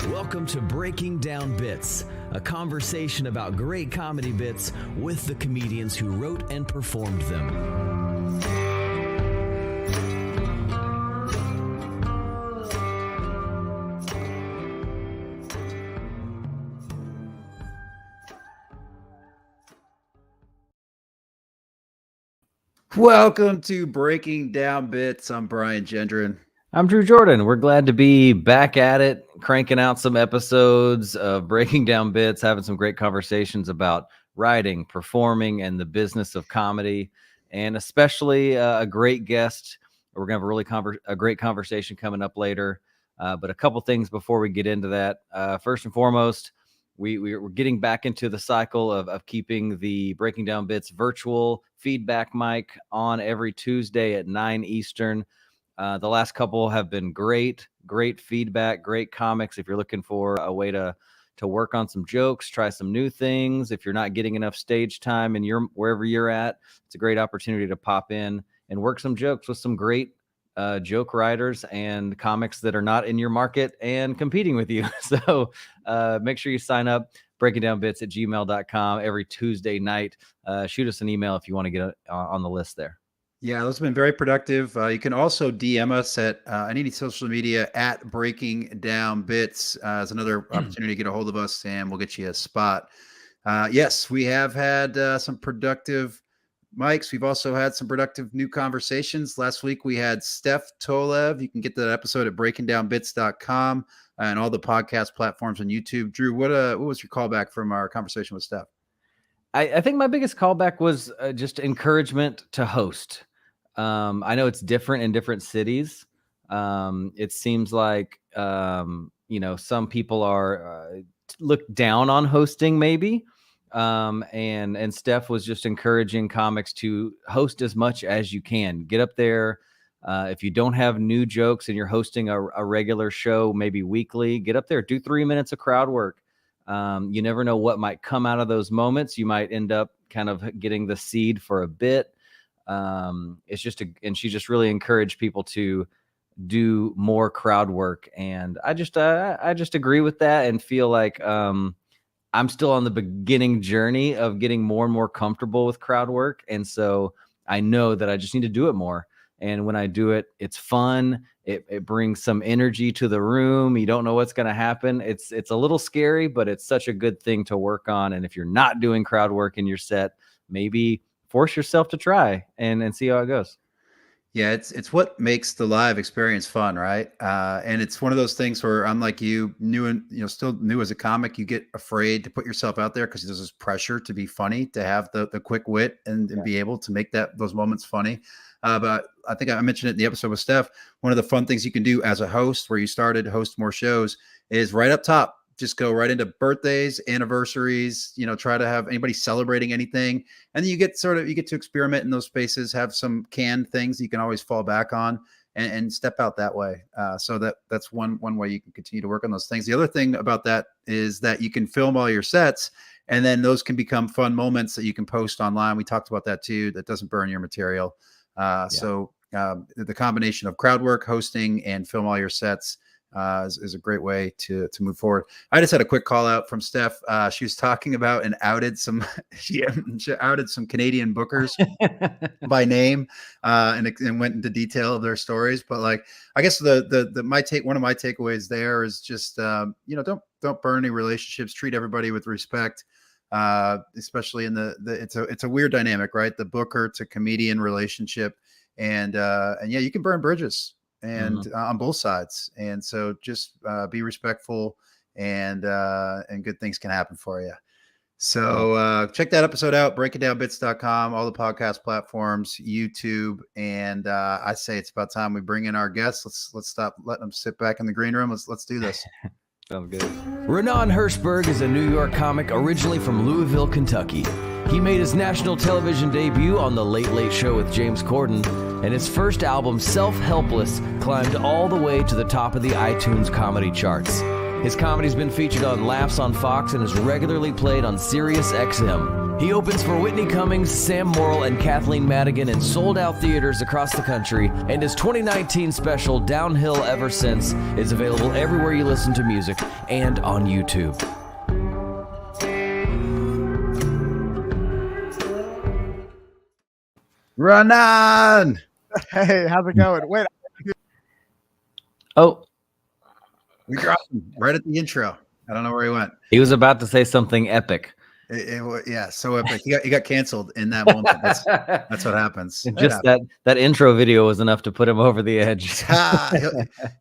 Welcome to Breaking Down Bits, a conversation about great comedy bits with the comedians who wrote and performed them. Welcome to Breaking Down Bits. I'm Brian Gendron. I'm Drew Jordan. We're glad to be back at it, cranking out some episodes of Breaking Down Bits, having some great conversations about writing, performing, and the business of comedy, and especially a great guest. We're going to have a great conversation coming up later. But a couple things before we get into that. First and foremost, we're getting back into the cycle of keeping the Breaking Down Bits virtual feedback mic on every Tuesday at 9 Eastern. The last couple have been great feedback, great comics. If you're looking for a way to work on some jokes, try some new things. If you're not getting enough stage time and wherever you're at, it's a great opportunity to pop in and work some jokes with some great joke writers and comics that are not in your market and competing with you. So make sure you sign up, breakingdownbits@gmail.com every Tuesday night. Shoot us an email if you want to get on the list there. Yeah, those have been very productive. You can also DM us at any social media at Breaking Down Bits as another opportunity to get a hold of us, and we'll get you a spot. Yes, we have had some productive mics. We've also had some productive new conversations. Last week we had Steph Tolev. You can get that episode at breakingdownbits.com and all the podcast platforms on YouTube. Drew, what was your callback from our conversation with Steph? I think my biggest callback was just encouragement to host. I know it's different in different cities. It seems like, some people are look down on hosting maybe. And Steph was just encouraging comics to host as much as you can. Get up there. If you don't have new jokes and you're hosting a regular show, maybe weekly, get up there, do 3 minutes of crowd work. You never know what might come out of those moments. You might end up kind of getting the seed for a bit. And she just really encouraged people to do more crowd work. And I just agree with that and feel like, I'm still on the beginning journey of getting more and more comfortable with crowd work. And so I know that I just need to do it more. And when I do it, it's fun. It brings some energy to the room. You don't know what's going to happen. It's a little scary, but it's such a good thing to work on. And if you're not doing crowd work in your set, maybe force yourself to try and see how it goes. Yeah, it's what makes the live experience fun, right? And it's one of those things where I'm like you, still new as a comic, you get afraid to put yourself out there because there's this pressure to be funny, to have the quick wit and be able to make those moments funny. But I think I mentioned it in the episode with Steph. One of the fun things you can do as a host, where you started to host more shows, is right up top. Just go right into birthdays, anniversaries, try to have anybody celebrating anything. And then you get to experiment in those spaces, have some canned things you can always fall back on and step out that way. So that's one way you can continue to work on those things. The other thing about that is that you can film all your sets, and then those can become fun moments that you can post online. We talked about that too. That doesn't burn your material. So the combination of crowd work, hosting, and film all your sets is a great way to move forward. I just had a quick call out from Steph. She was talking about and outed some she outed some Canadian bookers by name and went into detail of their stories. But like, I guess one of my takeaways there is just don't burn any relationships. Treat everybody with respect. Especially in it's a weird dynamic, right? The booker to comedian relationship, and yeah, you can burn bridges and on both sides. And so just be respectful, and good things can happen for you. So check that episode out, breakingdownbits.com, all the podcast platforms, YouTube, and I say it's about time we bring in our guests. Let's stop letting them sit back in the green room. Let's do this. Sounds good. Raanan Hershberg is a New York comic originally from Louisville, Kentucky. He made his national television debut on The Late Late Show with James Corden, and his first album, Self-Helpless, climbed all the way to the top of the iTunes comedy charts. His comedy's been featured on Laughs on Fox and is regularly played on Sirius XM. He opens for Whitney Cummings, Sam Morrill, and Kathleen Madigan in sold-out theaters across the country, and his 2019 special, Downhill Ever Since, is available everywhere you listen to music and on YouTube. Raanan! Hey, how's it going? Wait, Oh, We dropped him right at the intro. I don't know where he went. he was about to say something epic. Yeah, so epic. He got canceled in that moment. That's what happens. Just that intro video was enough to put him over the edge.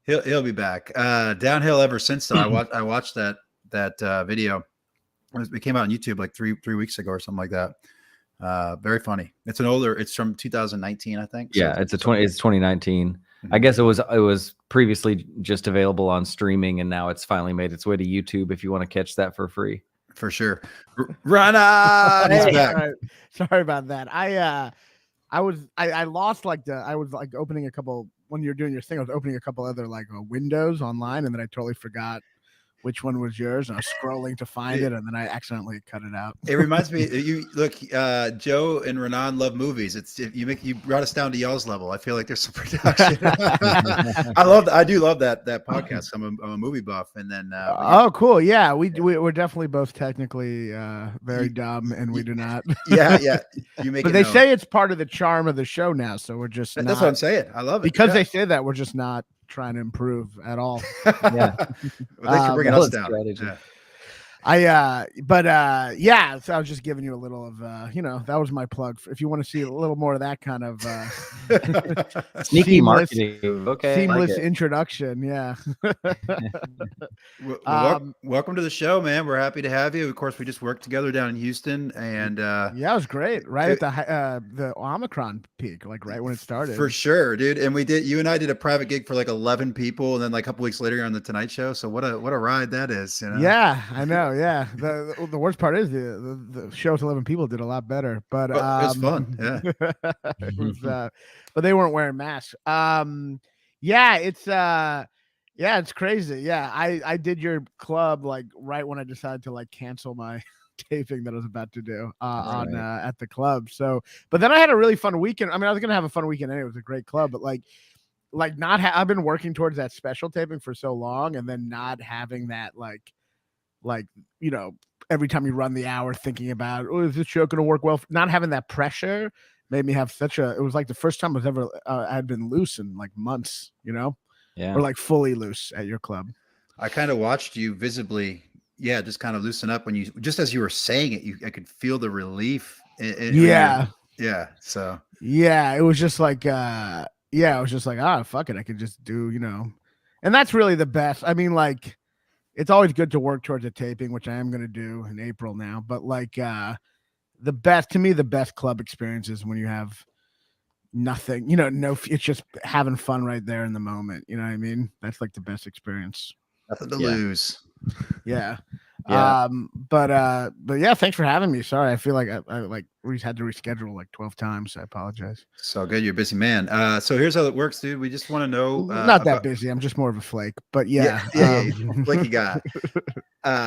He'll be back. Downhill Ever Since, though. I watched that video. It came out on YouTube like three weeks ago or something like that. Very funny. It's from 2019, I think. Yeah, So it's 2019. I guess it was previously just available on streaming, and now it's finally made its way to YouTube if you want to catch that for free. for sure. Raanan, he's back. Sorry about that. I lost I was opening a couple when you're doing your thing. I was opening a couple other windows online, and then I totally forgot which one was yours, and I was scrolling to find it, and then I accidentally cut it out. It reminds me, you look, Joe and Raanan love movies. You brought us down to y'all's level. I feel like there's some production. I do love that podcast. I'm a movie buff, and then oh, cool, yeah, we're definitely both technically very dumb, and we do not. yeah. You make, but they say it's part of the charm of the show now, so we're just that's what I'm saying. I love it because they say that we're just not trying to improve at all. Yeah. Well, thanks for bringing us down. Yeah. So I was just giving you a little of that was my plug. If you want to see a little more of that kind of sneaky marketing, seamless introduction. Yeah. Welcome to the show, man. We're happy to have you. Of course, we just worked together down in Houston, and yeah, it was great. Right at the Omicron peak, right when it started. For sure, dude. And you and I did a private gig for 11 people, and then a couple weeks later, you're on the Tonight Show. So what a ride that is. Yeah, I know. Yeah, the worst part is the show with 11 people did a lot better, but it was fun. Yeah, it was, but they weren't wearing masks. It's crazy. Yeah, I did your club right when I decided to not my taping that I was about to do at the club. So, but then I had a really fun weekend. I mean, I was gonna have a fun weekend anyway. It was a great club, but I've been working towards that special taping for so long, and then not having that every time you run the hour thinking about, is this show going to work well? Not having that pressure made me have it was the first time I had been loose in months, Yeah. or fully loose at your club. I kind of watched you visibly. Yeah. Just kind of loosen up just as you were saying it, I could feel the relief. Yeah. So yeah, it was just fuck it. I could just do, and that's really the best. I mean, it's always good to work towards a taping, which I am going to do in April now. But the best club experience is when you have nothing, it's just having fun right there in the moment. You know what I mean? That's the best experience. Nothing to lose. Yeah. Yeah. But yeah, thanks for having me. Sorry. I feel like I had to reschedule 12 times. I apologize. So good. You're a busy man. So here's how it works, dude. We just want to know. Not that busy. I'm just more of a flake, but yeah. Flaky guy.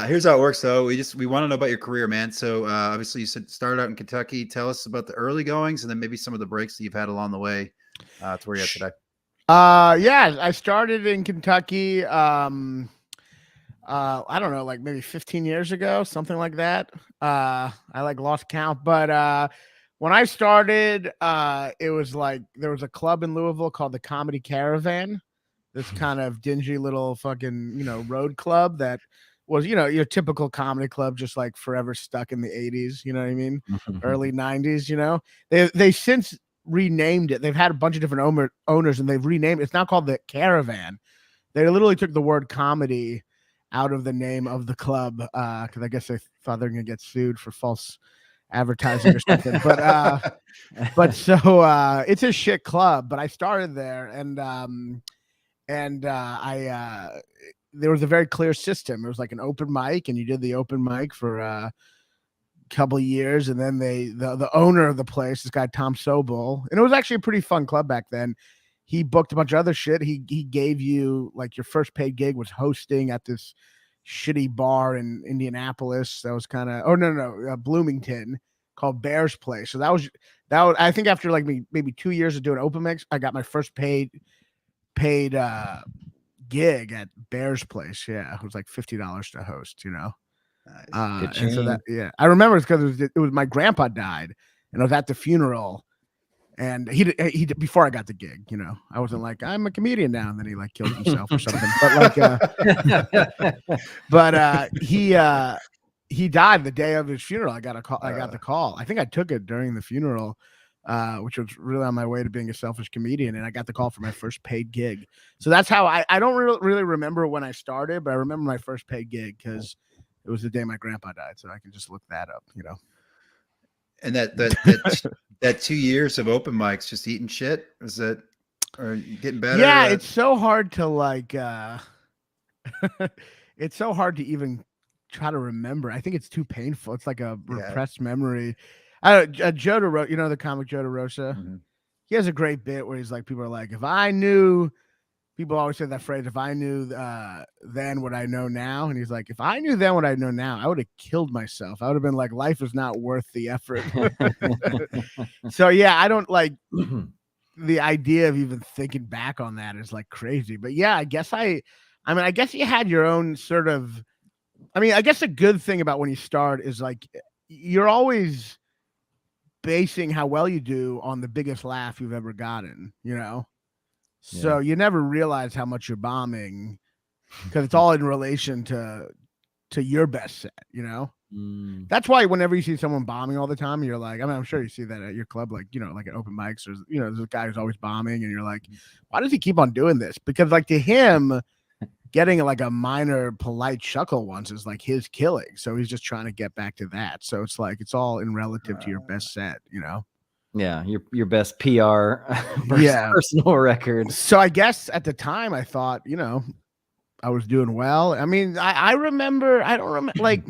Here's how it works though. We want to know about your career, man. So obviously you started out in Kentucky. Tell us about the early goings and then maybe some of the breaks that you've had along the way to where you're at today. Yeah, I started in Kentucky. I don't know, maybe 15 years ago, something like that. I lost count, but when I started, it was there was a club in Louisville called the Comedy Caravan, this kind of dingy little fucking road club that was your typical comedy club, just forever stuck in the 80s. You know what I mean? Early 90s. They since renamed it. They've had a bunch of different owners, and they've renamed it. It's now called the Caravan. They literally took the word comedy out of the name of the club because I guess they thought they're gonna get sued for false advertising or something. But so it's a shit club. But I started there, and there was a very clear system. It was an open mic, and you did the open mic for a couple of years, and then the owner of the place, this guy Tom Sobel, and it was actually a pretty fun club back then. He booked a bunch of other shit. He gave you your first paid gig was hosting at this shitty bar in Indianapolis. That was kind of, oh no, Bloomington, called Bear's Place. So that was I think after like maybe 2 years of doing open mics, I got my first paid gig at Bear's Place. Yeah, it was like $50 to host, you know. Nice. And so that, yeah, I remember it's because it was my grandpa died, and I was at the funeral, and he before I got the gig, you know, I wasn't like, I'm a comedian now, and then he like killed himself or something. But like, he died the day of his funeral. I got a call. I got the call. I think I took it during the funeral, which was really on my way to being a selfish comedian, and I got the call for my first paid gig. So that's how I don't really remember when I started, but I remember my first paid gig because it was the day my grandpa died. So I can just look that up, you know. And that 2 years of open mics, just eating shit, is that, or getting better? Yeah, it's so hard to like. It's so hard to even try to remember. I think it's too painful. It's like a repressed memory. Joe DeRosa, you know, the comic Joe DeRosa. Mm-hmm. He has a great bit where he's like, people are like, if I knew. People always say that phrase, if I knew then what I know now. And he's like, if I knew then what I know now, I would have killed myself. I would have been like, life is not worth the effort. So, yeah, I don't like the idea of even thinking back on that is like crazy. But yeah, I guess I guess you had your own sort of, I guess a good thing about when you start is like, you're always basing how well you do on the biggest laugh you've ever gotten, you know? So you never realize how much you're bombing because it's all in relation to your best set, you know? That's why whenever you see someone bombing all the time, you're like, I'm sure you see that at your club, like, you know, like at open mics, or, you know, there's a guy who's always bombing and you're like, why does he keep on doing this? Because like to him, getting like a minor polite chuckle once is like his killing. So he's just trying to get back to that. So it's like, it's all in relative to your best set, you know? Yeah, your best PR personal record. So I guess at the time I thought, you know, I was doing well. I mean, I remember, I don't remember, like,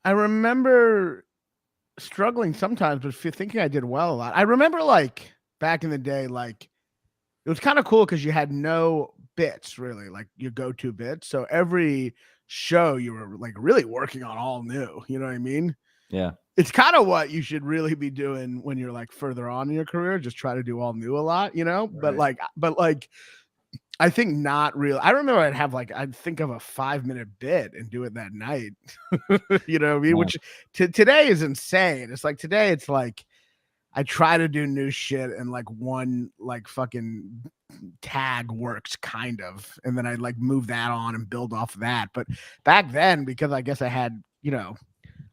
I remember struggling sometimes, but thinking I did well a lot. I remember like back in the day, like it was kind of cool because you had no bits really, like your go-to bits. So every show you were like really working on all new, you know what I mean? Yeah. It's kind of what you should really be doing when you're like further on in your career. Just try to do all new a lot, you know. Right. But like, I think not real. I remember I'd think of a 5-minute bit and do it that night. You know what I mean? Which today is insane. It's like today, it's like I try to do new shit and like one like fucking tag works kind of, and then I like move that on and build off of that. But back then, because I guess I had, you know,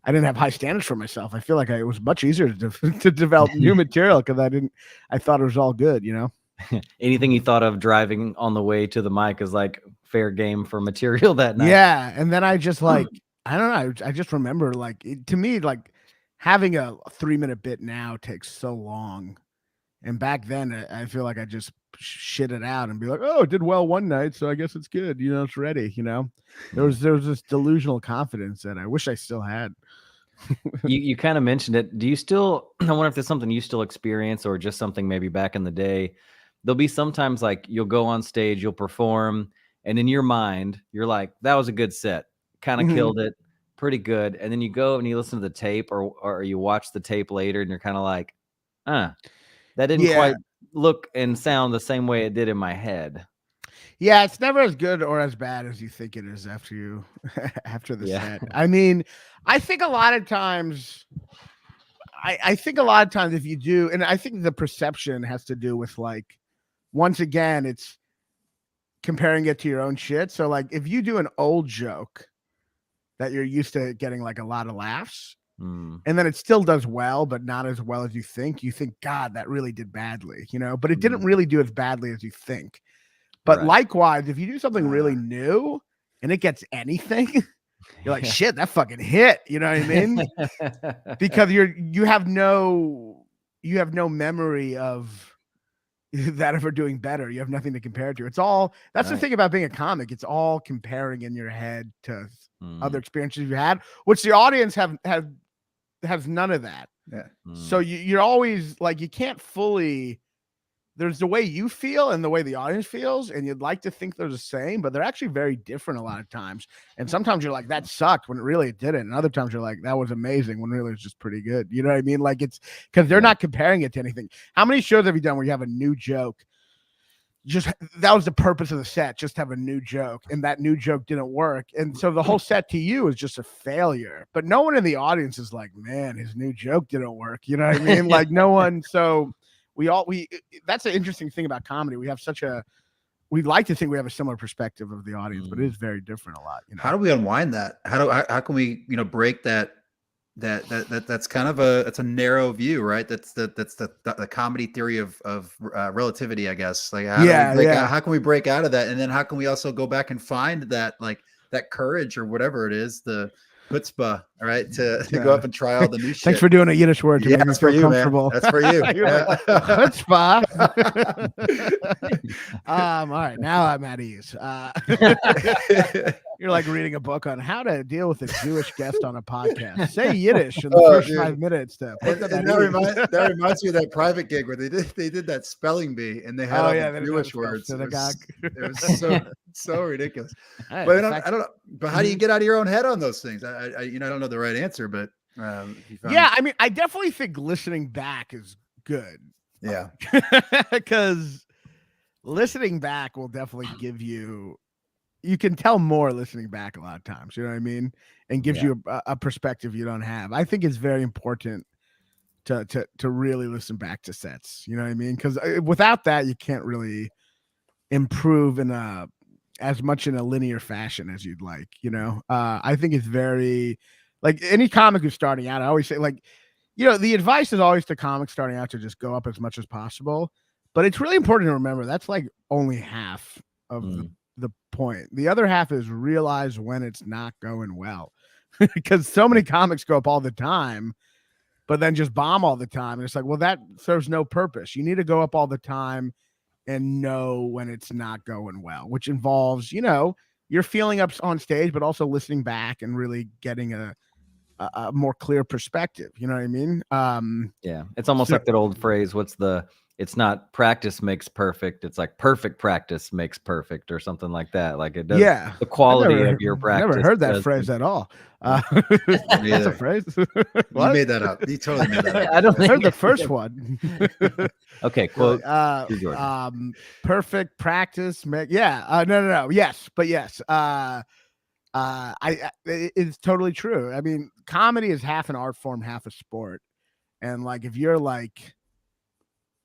I didn't have high standards for myself. I feel like it was much easier to develop new material because I thought it was all good, you know? Anything you thought of driving on the way to the mic is like fair game for material that night. Yeah. And then I just like, I don't know. I just remember like, to me, like having a 3-minute bit now takes so long. And back then I feel like I just shit it out and be like, oh, it did well one night, so I guess it's good. You know, it's ready, you know? There was this delusional confidence that I wish I still had. You kind of mentioned it. Do you still, I wonder if there's something you still experience or just something maybe back in the day. There'll be sometimes like you'll go on stage, you'll perform, and in your mind, you're like, that was a good set. Kind of killed it. Pretty good. And then you go and you listen to the tape or you watch the tape later and you're kind of like, that didn't quite look and sound the same way it did in my head. Yeah, it's never as good or as bad as you think it is after the set. I mean, I think a lot of times if you do, and I think the perception has to do with like, once again, it's comparing it to your own shit. So like if you do an old joke that you're used to getting like a lot of laughs, and then it still does well, but not as well as you think, God, that really did badly, you know, but it didn't really do as badly as you think. But likewise, if you do something really new and it gets anything, you're like, shit, that fucking hit. You know what I mean? Because you have no memory of that ever doing better. You have nothing to compare it to. It's all, that's the thing about being a comic. It's all comparing in your head to other experiences you had, which the audience has none of that. Yeah. So you're always like, you can't fully there's the way you feel and the way the audience feels, and you'd like to think they're the same, but they're actually very different a lot of times. And sometimes you're like, that sucked when really it didn't. And other times you're like, that was amazing when really it's just pretty good. You know what I mean? Like it's because they're not comparing it to anything. How many shows have you done where you have a new joke? Just that was the purpose of the set, just have a new joke, and that new joke didn't work. And so the whole set to you is just a failure. But no one in the audience is like, man, his new joke didn't work. You know what I mean? Like no one. So that's the interesting thing about comedy. We like to think we have a similar perspective of the audience, but it is very different a lot. You know? How do we unwind that? How can we, break that's kind of that's a narrow view, right? That's the comedy theory of relativity, I guess. Like, how can we break out of that? And then how can we also go back and find that, like that courage or whatever it is, the chutzpah, right? To go up and try all the new shit. Thanks for doing a Yiddish word to make me feel comfortable. Man. That's for you. Chutzpah. All right, now I'm at ease. You're like reading a book on how to deal with a Jewish guest on a podcast. Say Yiddish in the first 5 minutes. That reminds me of that private gig where they did that spelling bee and they had all the Jewish words. It was so ridiculous. But I don't know. But how do you get out of your own head on those things? I don't know the right answer, but I mean, I definitely think listening back is good. Yeah, because listening back will definitely give you can tell more listening back a lot of times, you know what I mean? And gives you a perspective you don't have. I think it's very important to really listen back to sets, you know what I mean? Because without that, you can't really improve as much in a linear fashion as you'd like, you know? I think it's very, like any comic who's starting out, I always say, like, the advice is always to comics starting out to just go up as much as possible. But it's really important to remember that's like only half of the point. The other half is realize when it's not going well. Because so many comics go up all the time, but then just bomb all the time. And it's like, well, that serves no purpose. You need to go up all the time and know when it's not going well, which involves, you're feeling up on stage, but also listening back and really getting a more clear perspective. You know what I mean? Yeah. It's almost like that old phrase. It's not practice makes perfect. It's like perfect practice makes perfect or something like that. Like it does. Yeah. The quality of your practice. Never heard that phrase at all. That's a phrase. You made that up. You totally made that up. I don't heard the first one. Okay. Quote. Perfect practice. No. Yes. But yes. It's totally true. I mean, comedy is half an art form, half a sport. And like, if you're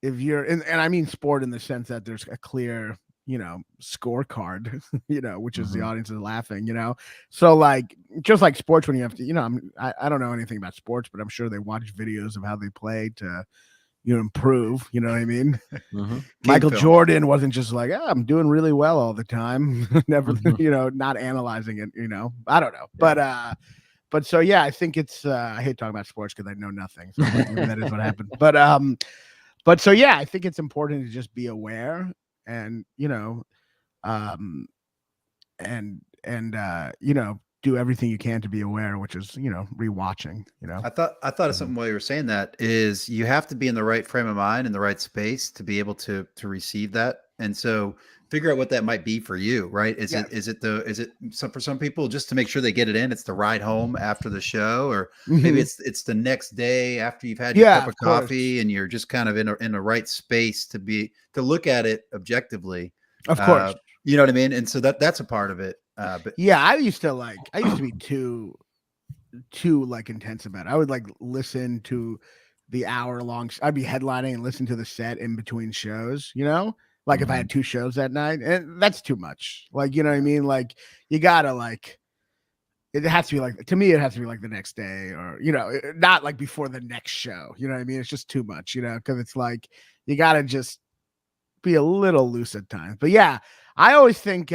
and I mean sport in the sense that there's a clear, scorecard, which is the audience is laughing, so like, just like sports, when you have to, I don't know anything about sports, but I'm sure they watch videos of how they play to, improve, you know what I mean? Michael Jordan wasn't just like, I'm doing really well all the time. Never, not analyzing it, I don't know. But so, yeah, I think it's, I hate talking about sports because I know nothing. So that is what happened. But so, yeah, I think it's important to just be aware and, do everything you can to be aware, which is, rewatching, I thought of something while you were saying that is you have to be in the right frame of mind, in the right space to be able to receive that. And so figure out what that might be for you, right? Is it for some people just to make sure they get it in, it's the ride home after the show, or maybe it's the next day after you've had your cup of coffee and you're just kind of in the right space to look at it objectively. Of course. You know what I mean? And so that's a part of it. But yeah, I used to be too like intense about it. I would like listen to the hour long. I'd be headlining and listen to the set in between shows, like if I had 2 shows that night, and that's too much. Like, you know what I mean? Like you gotta it has to be like, to me, it has to be like the next day or, not like before the next show. You know what I mean? It's just too much, cause it's like, you gotta just be a little loose at times. But yeah, I always think, you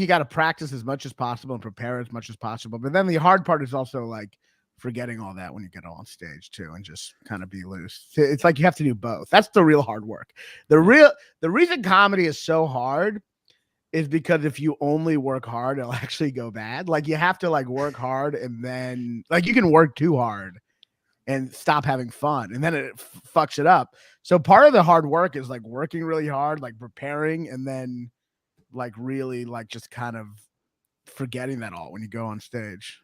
got to practice as much as possible and prepare as much as possible. But then the hard part is also like forgetting all that when you get on stage too, and just kind of be loose. It's like you have to do both. That's the real hard work. The reason comedy is so hard is because if you only work hard, it'll actually go bad. Like you have to like work hard, and then like you can work too hard and stop having fun, and then it fucks it up. So part of the hard work is like working really hard, like preparing, and then like really like just kind of forgetting that all when you go on stage.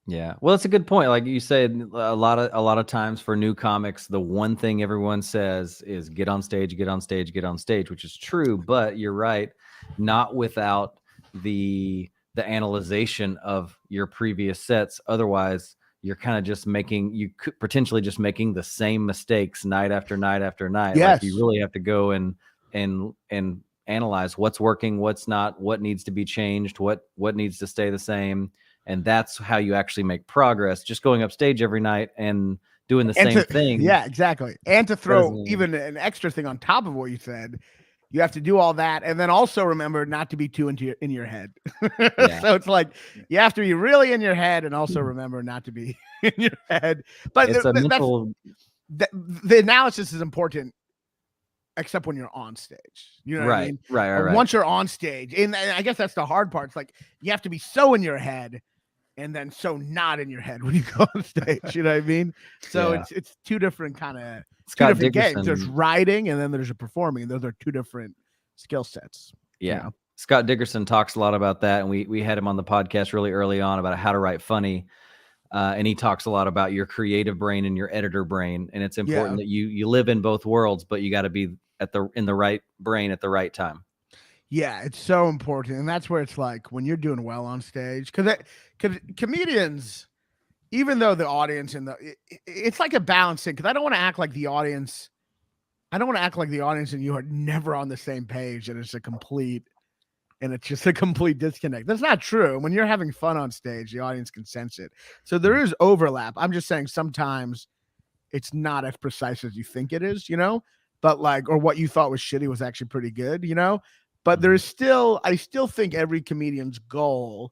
Yeah. Well, it's a good point. Like you said, a lot of times for new comics, the one thing everyone says is get on stage, get on stage, get on stage, which is true, but you're right, not without the analyzation of your previous sets. Otherwise, you're kind of just you could potentially just making the same mistakes night after night after night. Yes. Like you really have to go and analyze what's working, what's not, what needs to be changed, what needs to stay the same. And that's how you actually make progress. Just going upstage every night and doing the same thing. Yeah, exactly. And to throw even an extra thing on top of what you said, you have to do all that, and then also remember not to be too in your head. Yeah. So it's like you have to be really in your head, and also remember not to be in your head. But it's a mental. The analysis is important, except when you're on stage. You know what I mean? Right. Once you're on stage, and I guess that's the hard part. It's like you have to be so in your head, and then so not in your head when you go on stage. You know what I mean? So it's two different kind of games. There's writing, and then there's a performing. Those are two different skill sets. Yeah. You know? Scott Dickerson talks a lot about that, and we had him on the podcast really early on about how to write funny. And he talks a lot about your creative brain and your editor brain, and it's important that you live in both worlds, but you got to be in the right brain at the right time. Yeah, it's so important, and that's where it's like when you're doing well on stage, because comedians, even though the audience it's like a balancing. Because I don't want to act like the audience. I don't want to act like the audience and you are never on the same page, and it's just a complete disconnect. That's not true. When you're having fun on stage, the audience can sense it. So there is overlap. I'm just saying sometimes it's not as precise as you think it is, but or what you thought was shitty was actually pretty good, but there's still, I still think every comedian's goal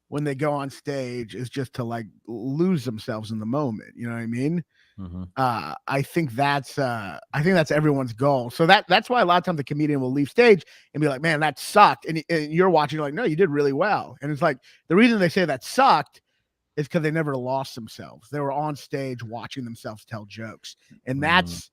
when they go on stage is just to like lose themselves in the moment. You know what I mean? Mm-hmm. I think that's everyone's goal. So that's why a lot of times the comedian will leave stage and be like, man, that sucked. And you're watching, you're like, no, you did really well. And it's like, the reason they say that sucked is because they never lost themselves. They were on stage watching themselves tell jokes. And that's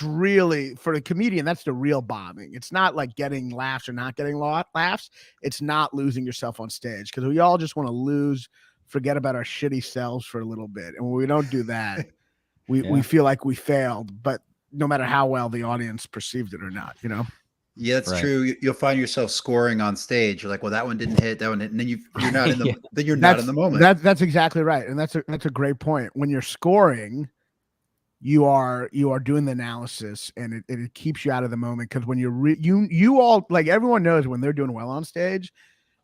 really, for the comedian, that's the real bombing. It's not like getting laughs or not getting laughs. It's not losing yourself on stage, because we all just want to forget about our shitty selves for a little bit. And when we don't do that, we feel like we failed, but no matter how well the audience perceived it or not, Yeah, that's true. You'll find yourself scoring on stage. You're like, well, that one didn't hit, that one didn't. And then you're not in the then you're not in the moment. That's exactly right. And that's a great point. When you're scoring, you are doing the analysis, and it keeps you out of the moment, because when you all, like, everyone knows when they're doing well on stage,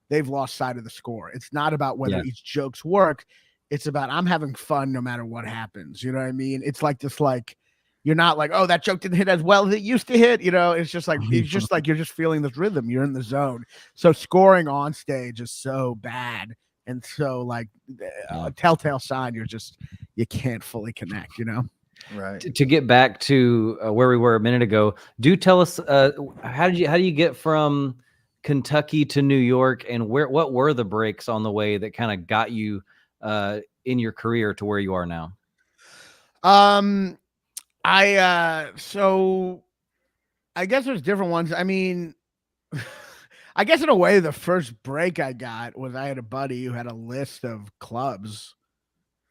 they've lost sight of the score. It's not about whether each joke's work. It's about, I'm having fun no matter what happens. You know what I mean? It's like this, like, you're not like, oh, that joke didn't hit as well as it used to hit. It's just like, you're just feeling this rhythm. You're in the zone. So scoring on stage is so bad. And so like a telltale sign, you can't fully connect, Right. To get back to where we were a minute ago, do tell us, how do you get from Kentucky to New York, and what were the breaks on the way that kind of got you in your career to where you are now? So I guess there's different ones. I mean, I guess in a way, the first break I got was I had a buddy who had a list of clubs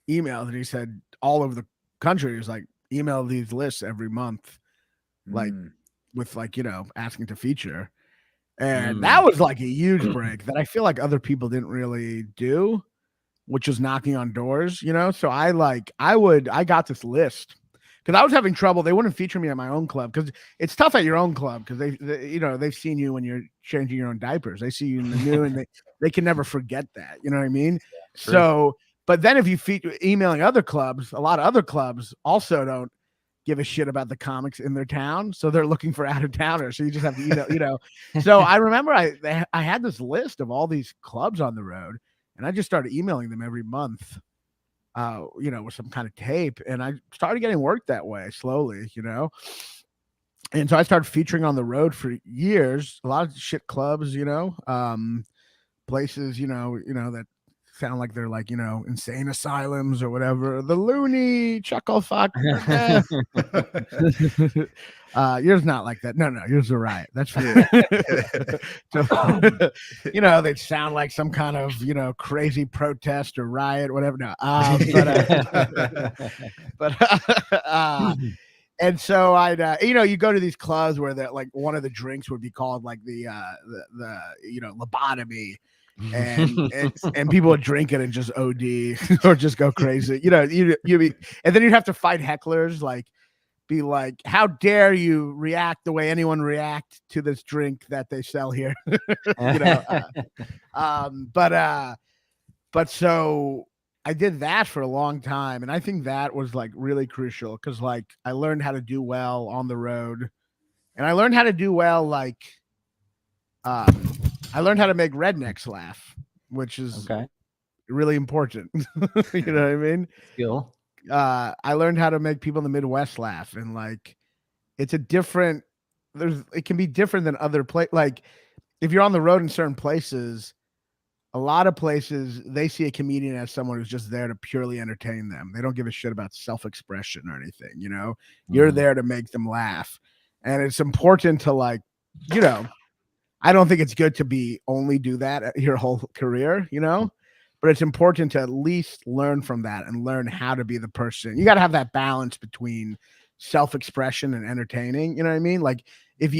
emailed, and he said all over the country, he was like, email these lists every month, like with like, asking to feature. And that was like a huge break that I feel like other people didn't really do, which was knocking on doors, So I got this list because I was having trouble. They wouldn't feature me at my own club, because it's tough at your own club, because they've seen you when you're changing your own diapers. They see you in the new, and they can never forget that. You know what I mean? Yeah, sure. So, but then if you feature emailing other clubs, a lot of other clubs also don't give a shit about the comics in their town, so they're looking for out of towners. So you just have to email, So I remember I had this list of all these clubs on the road, and I just started emailing them every month, with some kind of tape, and I started getting work that way slowly, And so I started featuring on the road for years, a lot of shit clubs, places, that sound like they're like, insane asylums or whatever. The loony chuckle fuck. Yours not like that. No, yours are right. That's fine. So, they'd sound like some kind of, crazy protest or riot, whatever. No, and so I'd, you go to these clubs where that like one of the drinks would be called like the lobotomy, and people would drink it and just OD or just go crazy, and then you'd have to fight hecklers, like be like, how dare you react the way anyone react to this drink that they sell here, but so I did that for a long time, and I think that was like really crucial because like I learned how to do well on the road, and I learned how to do well like I learned how to make rednecks laugh, which is really important. You know what I mean? Skill. I learned how to make people in the Midwest laugh, and like it's it can be different than other places. Like if you're on the road in certain places, a lot of places they see a comedian as someone who's just there to purely entertain them. They don't give a shit about self-expression or anything, You're there to make them laugh. And it's important to like, I don't think it's good to be only do that your whole career, but it's important to at least learn from that and learn how to be the person. You got to have that balance between self-expression and entertaining. You know what I mean? Like if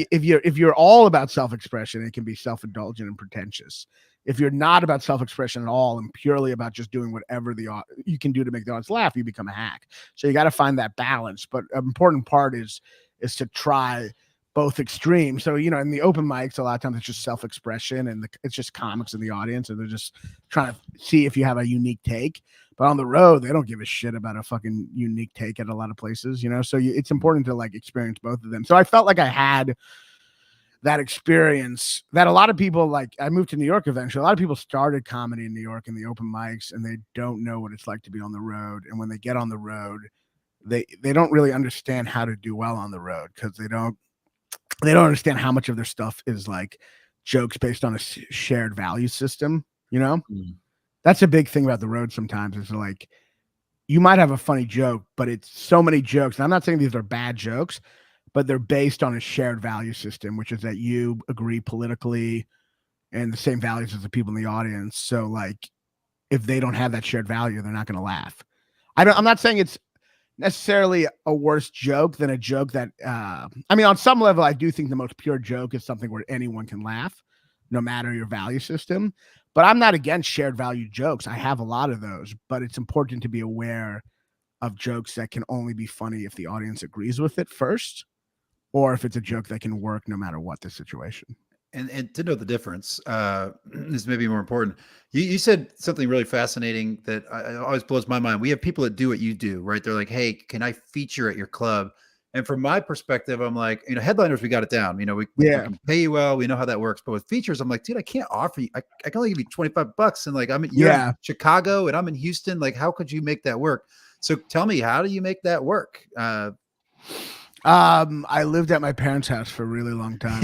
you're all about self-expression, it can be self-indulgent and pretentious. If you're not about self-expression at all and purely about just doing whatever you can do to make the audience laugh, you become a hack. So you got to find that balance. But an important part is to try both extremes. So, in the open mics, a lot of times it's just self-expression and it's just comics in the audience, and they're just trying to see if you have a unique take. But on the road, they don't give a shit about a fucking unique take at a lot of places, So it's important to like experience both of them. So I felt like I had that experience that a lot of people, like I moved to New York eventually. A lot of people started comedy in New York in the open mics, and they don't know what it's like to be on the road. And when they get on the road, they don't really understand how to do well on the road because they don't understand how much of their stuff is like jokes based on a shared value system. That's a big thing about the road. Sometimes it's like you might have a funny joke, but it's so many jokes. And I'm not saying these are bad jokes, but they're based on a shared value system, which is that you agree politically and the same values as the people in the audience. So like, if they don't have that shared value, they're not going to laugh. I'm not saying it's necessarily a worse joke than a joke that, on some level, I do think the most pure joke is something where anyone can laugh, no matter your value system. But I'm not against shared value jokes. I have a lot of those, but it's important to be aware of jokes that can only be funny if the audience agrees with it first, or if it's a joke that can work no matter what the situation. And to know the difference, is maybe more important. You said something really fascinating that always blows my mind. We have people that do what you do, right? They're like, hey, can I feature at your club? And from my perspective, I'm like, headliners, we got it down. We can pay you well. We know how that works. But with features, I'm like, dude, I can't offer you. I can only give you $25. And like, you're in Chicago and I'm in Houston. Like, how could you make that work? So tell me, how do you make that work? I lived at my parents' house for a really long time.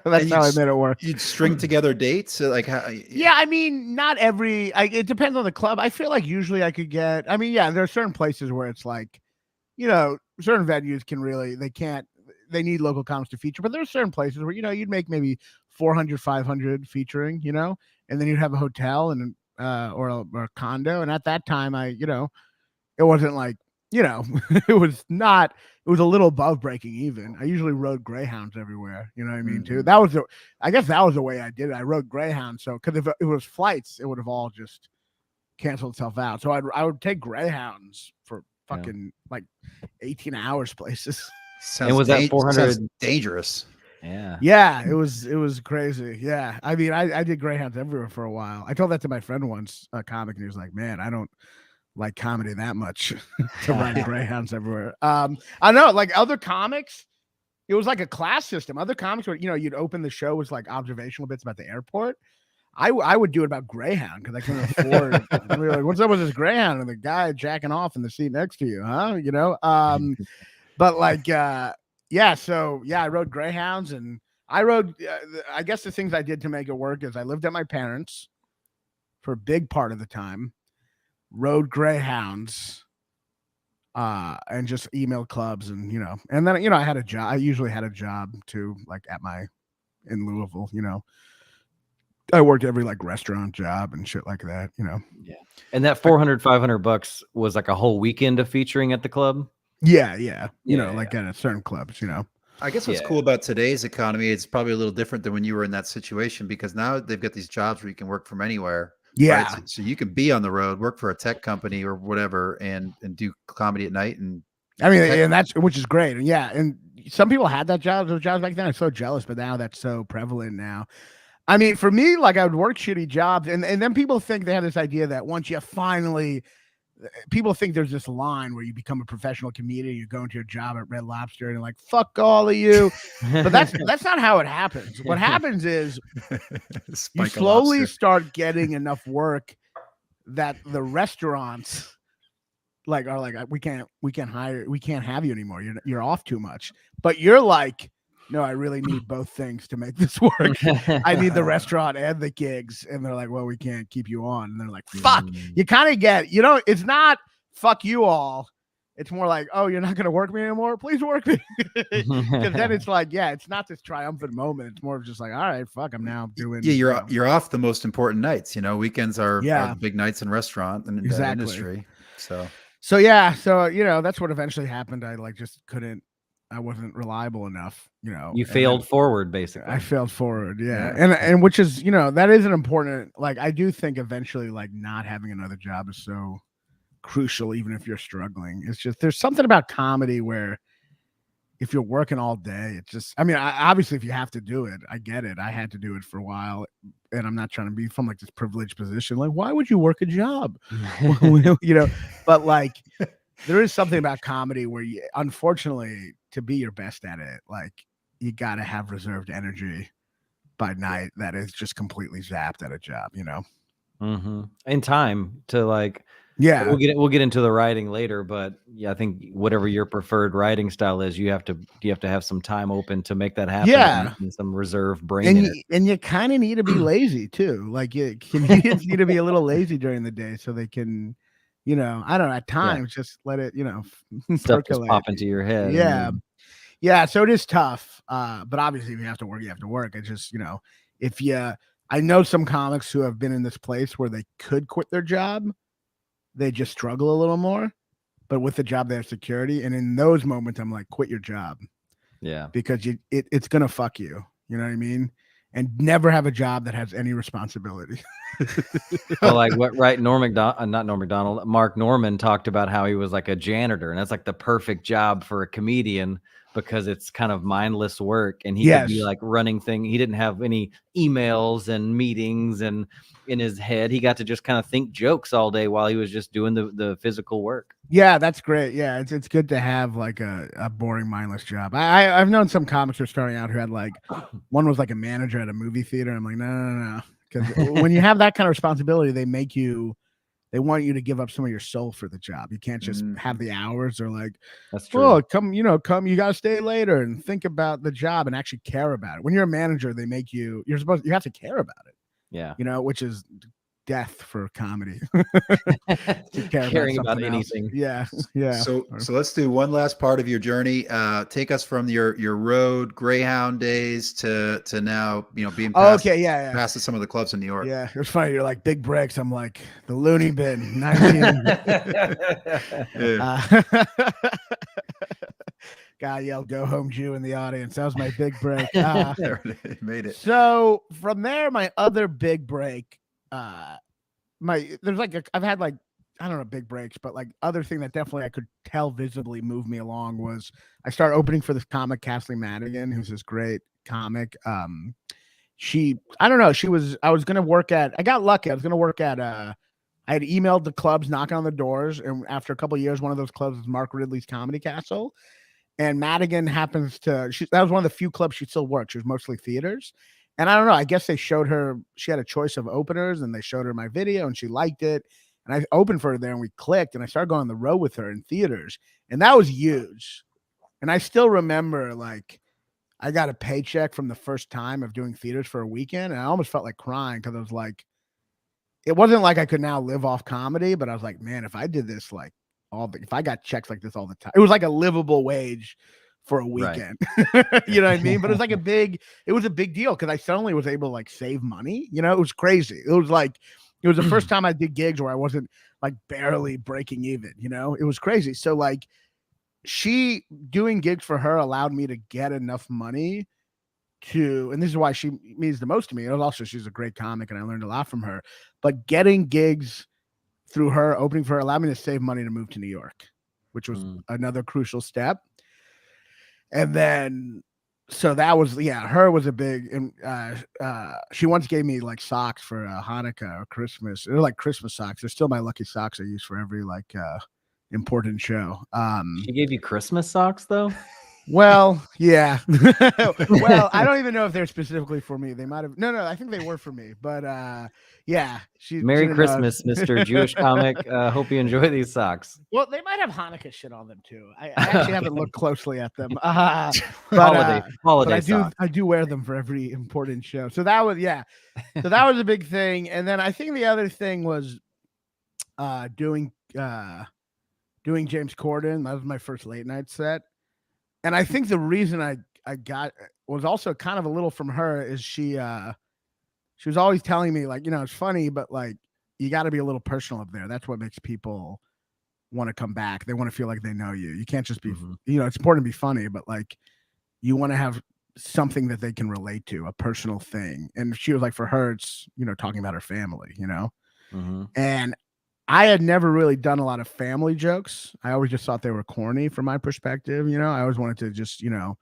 That's how I made it work. You'd string together dates, like how? Yeah, not every. It depends on the club. I feel like usually I could get. There are certain places where it's like, certain venues can really they need local comics to feature, but there are certain places where you'd make maybe 400, 500 featuring, and then you'd have a hotel and or a condo, and at that time it wasn't like. It was a little above breaking even. I usually rode Greyhounds everywhere. You know what I mean? Too. I guess that was the way I did it. I rode Greyhounds. So, cause if it was flights, it would have all just canceled itself out. So I would take Greyhounds for fucking like 18 hours places. And was that 400 dangerous? Yeah. It was crazy. Yeah. I did Greyhounds everywhere for a while. I told that to my friend once, a comic, and he was like, man, I don't like comedy that much to ride Greyhounds everywhere. I know, like other comics, it was like a class system. Other comics were, you'd open the show with like observational bits about the airport. I would do it about Greyhound because I couldn't afford. We were like, what's up with this Greyhound and the guy jacking off in the seat next to you, huh? But like, so I rode Greyhounds, and I rode. I guess the things I did to make it work is I lived at my parents'. for a big part of the time, rode Greyhounds, and just emailed clubs, and and then I had a job. I usually had a job too, like in Louisville. I worked every like restaurant job and shit like that. Yeah. And that $400-$500 was like a whole weekend of featuring at the club. Yeah. Yeah. At certain clubs. I guess what's cool about today's economy, it's probably a little different than when you were in that situation, because now they've got these jobs where you can work from anywhere. Yeah. Right? So you can be on the road, work for a tech company or whatever, and do comedy at night. And I mean, and that's, which is great. And yeah. And some people had those jobs back then. I'm so jealous, but now that's so prevalent now. I mean, for me, like I would work shitty jobs, and then people think they have this idea that once you finally, people think there's this line where you become a professional comedian, you go into your job at Red Lobster, and you're like, fuck all of you. But that's not how it happens. What happens is you slowly start getting enough work that the restaurants are like, we can't have you anymore. You're off too much. But you're like, no, I really need both things to make this work. I need the restaurant and the gigs. And they're like, well, we can't keep you on. And they're like, fuck. You kind of get, it's not fuck you all. It's more like, oh, you're not going to work me anymore? Please work me. Because then it's like, yeah, it's not this triumphant moment. It's more of just like, all right, fuck, I'm now doing. Yeah, you're off the most important nights. Weekends are the big nights in restaurant and in the industry. So yeah. So, that's what eventually happened. I just couldn't. I wasn't reliable enough, You failed forward, basically. I failed forward, yeah. And which is, that is an important, like, I do think eventually, like, not having another job is so crucial, even if you're struggling. It's just, there's something about comedy where if you're working all day, it's just, I mean, obviously, if you have to do it, I get it. I had to do it for a while, and I'm not trying to be from like this privileged position. Like, why would you work a job? But like, there is something about comedy where you, unfortunately, to be your best at it, like you got to have reserved energy by night that is just completely zapped at a job, And time to like, yeah, we'll get into the writing later, but yeah, I think whatever your preferred writing style is, you have to have some time open to make that happen. Yeah, and some reserve brain. And you kind of need to be lazy too. Like comedians need to be a little lazy during the day so they can, I don't know, at times just let it, stuff just pop into your head. Yeah. So it is tough. But obviously if you have to work, you have to work. It's just, I know some comics who have been in this place where they could quit their job. They just struggle a little more, but with the job, they have security. And in those moments, I'm like, quit your job. Yeah. Because it's going to fuck you. You know what I mean? And never have a job that has any responsibility. Well, like Mark Norman talked about how he was like a janitor, and that's like the perfect job for a comedian because it's kind of mindless work, and he could be like running things. He didn't have any emails and meetings and in his head. He got to just kind of think jokes all day while he was just doing the physical work. Yeah, that's great. Yeah, it's good to have like a boring, mindless job. I've known some comics who are starting out who had like, one was like a manager at a movie theater. I'm like, no. Because when you have that kind of responsibility, they want you to give up some of your soul for the job. You can't just have the hours or like, that's true. Oh, come, you got to stay later and think about the job and actually care about it. When you're a manager, they make you have to care about it. Yeah. Which is death for comedy. Caring about anything. Yeah. So let's do one last part of your journey. Take us from your road Greyhound days to now, being past some of the clubs in New York. Yeah, it was funny. You're like big breaks. I'm like the loony bin. 19. Guy yelled "Go home, Jew" in the audience. That was my big break. Made it. So from there, my other big break. There's like I've had like, I don't know, big breaks, but like other thing that definitely I could tell visibly moved me along was I started opening for this comic Kathleen Madigan, who's this great comic. I was gonna work at, I got lucky. I was gonna work at I had emailed the clubs knocking on the doors, and after a couple of years, one of those clubs was Mark Ridley's Comedy Castle. And Madigan happens to, that was one of the few clubs she still worked. She was mostly theaters. And I don't know, I guess they showed her, she had a choice of openers and they showed her my video and she liked it. And I opened for her there and we clicked and I started going on the road with her in theaters. And that was huge. And I still remember, like, I got a paycheck from the first time of doing theaters for a weekend. And I almost felt like crying because I was like, it wasn't like I could now live off comedy, but I was like, man, if I did this like if I got checks like this all the time, it was like a livable wage for a weekend. You know what I mean? But it was like it was a big deal because I suddenly was able to like save money. You know, it was crazy. It was the first time I did gigs where I wasn't like barely breaking even, you know, it was crazy. So like she doing gigs for her allowed me to get enough money and this is why she means the most to me. It was also, she's a great comic and I learned a lot from her, but getting gigs through her, opening for her, allowed me to save money to move to New York, which was another crucial step. And then, so that was, her was a big, and she once gave me like socks for Hanukkah or Christmas. They're like Christmas socks. They're still my lucky socks I use for every like important show. She gave you Christmas socks though? Well, yeah. Well, I don't even know if they're specifically for me. They might have. No, I think they were for me. But yeah. Merry Christmas, Mr. Jewish comic. Hope you enjoy these socks. Well, they might have Hanukkah shit on them too. I actually haven't looked closely at them. But, holiday but I do wear them for every important show. So that was So that was a big thing. And then I think the other thing was doing James Corden. That was my first late night set. And I think the reason I got was also kind of a little from her is she was always telling me like, you know, it's funny, but like you got to be a little personal up there. That's what makes people want to come back. They want to feel like they know you. You can't just be, you know, it's important to be funny, but like you want to have something that they can relate to, a personal thing. And she was like, for her, it's, you know, talking about her family, you know, and I had never really done a lot of family jokes. I always just thought they were corny from my perspective. You know, I always wanted to just, you know,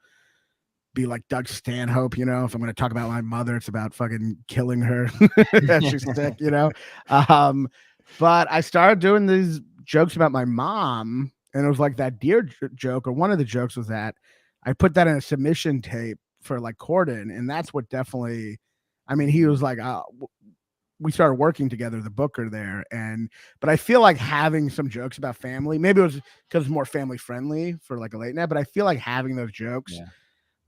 be like Doug Stanhope, you know, if I'm going to talk about my mother, it's about fucking killing her as she's sick, you know? But I started doing these jokes about my mom, and it was like that deer joke, or one of the jokes was that I put that in a submission tape for like Corden. And that's what definitely, I mean, he was like, we started working together, the booker there. But I feel like having some jokes about family, maybe it was because it's more family friendly for like a late night, but I feel like having those jokes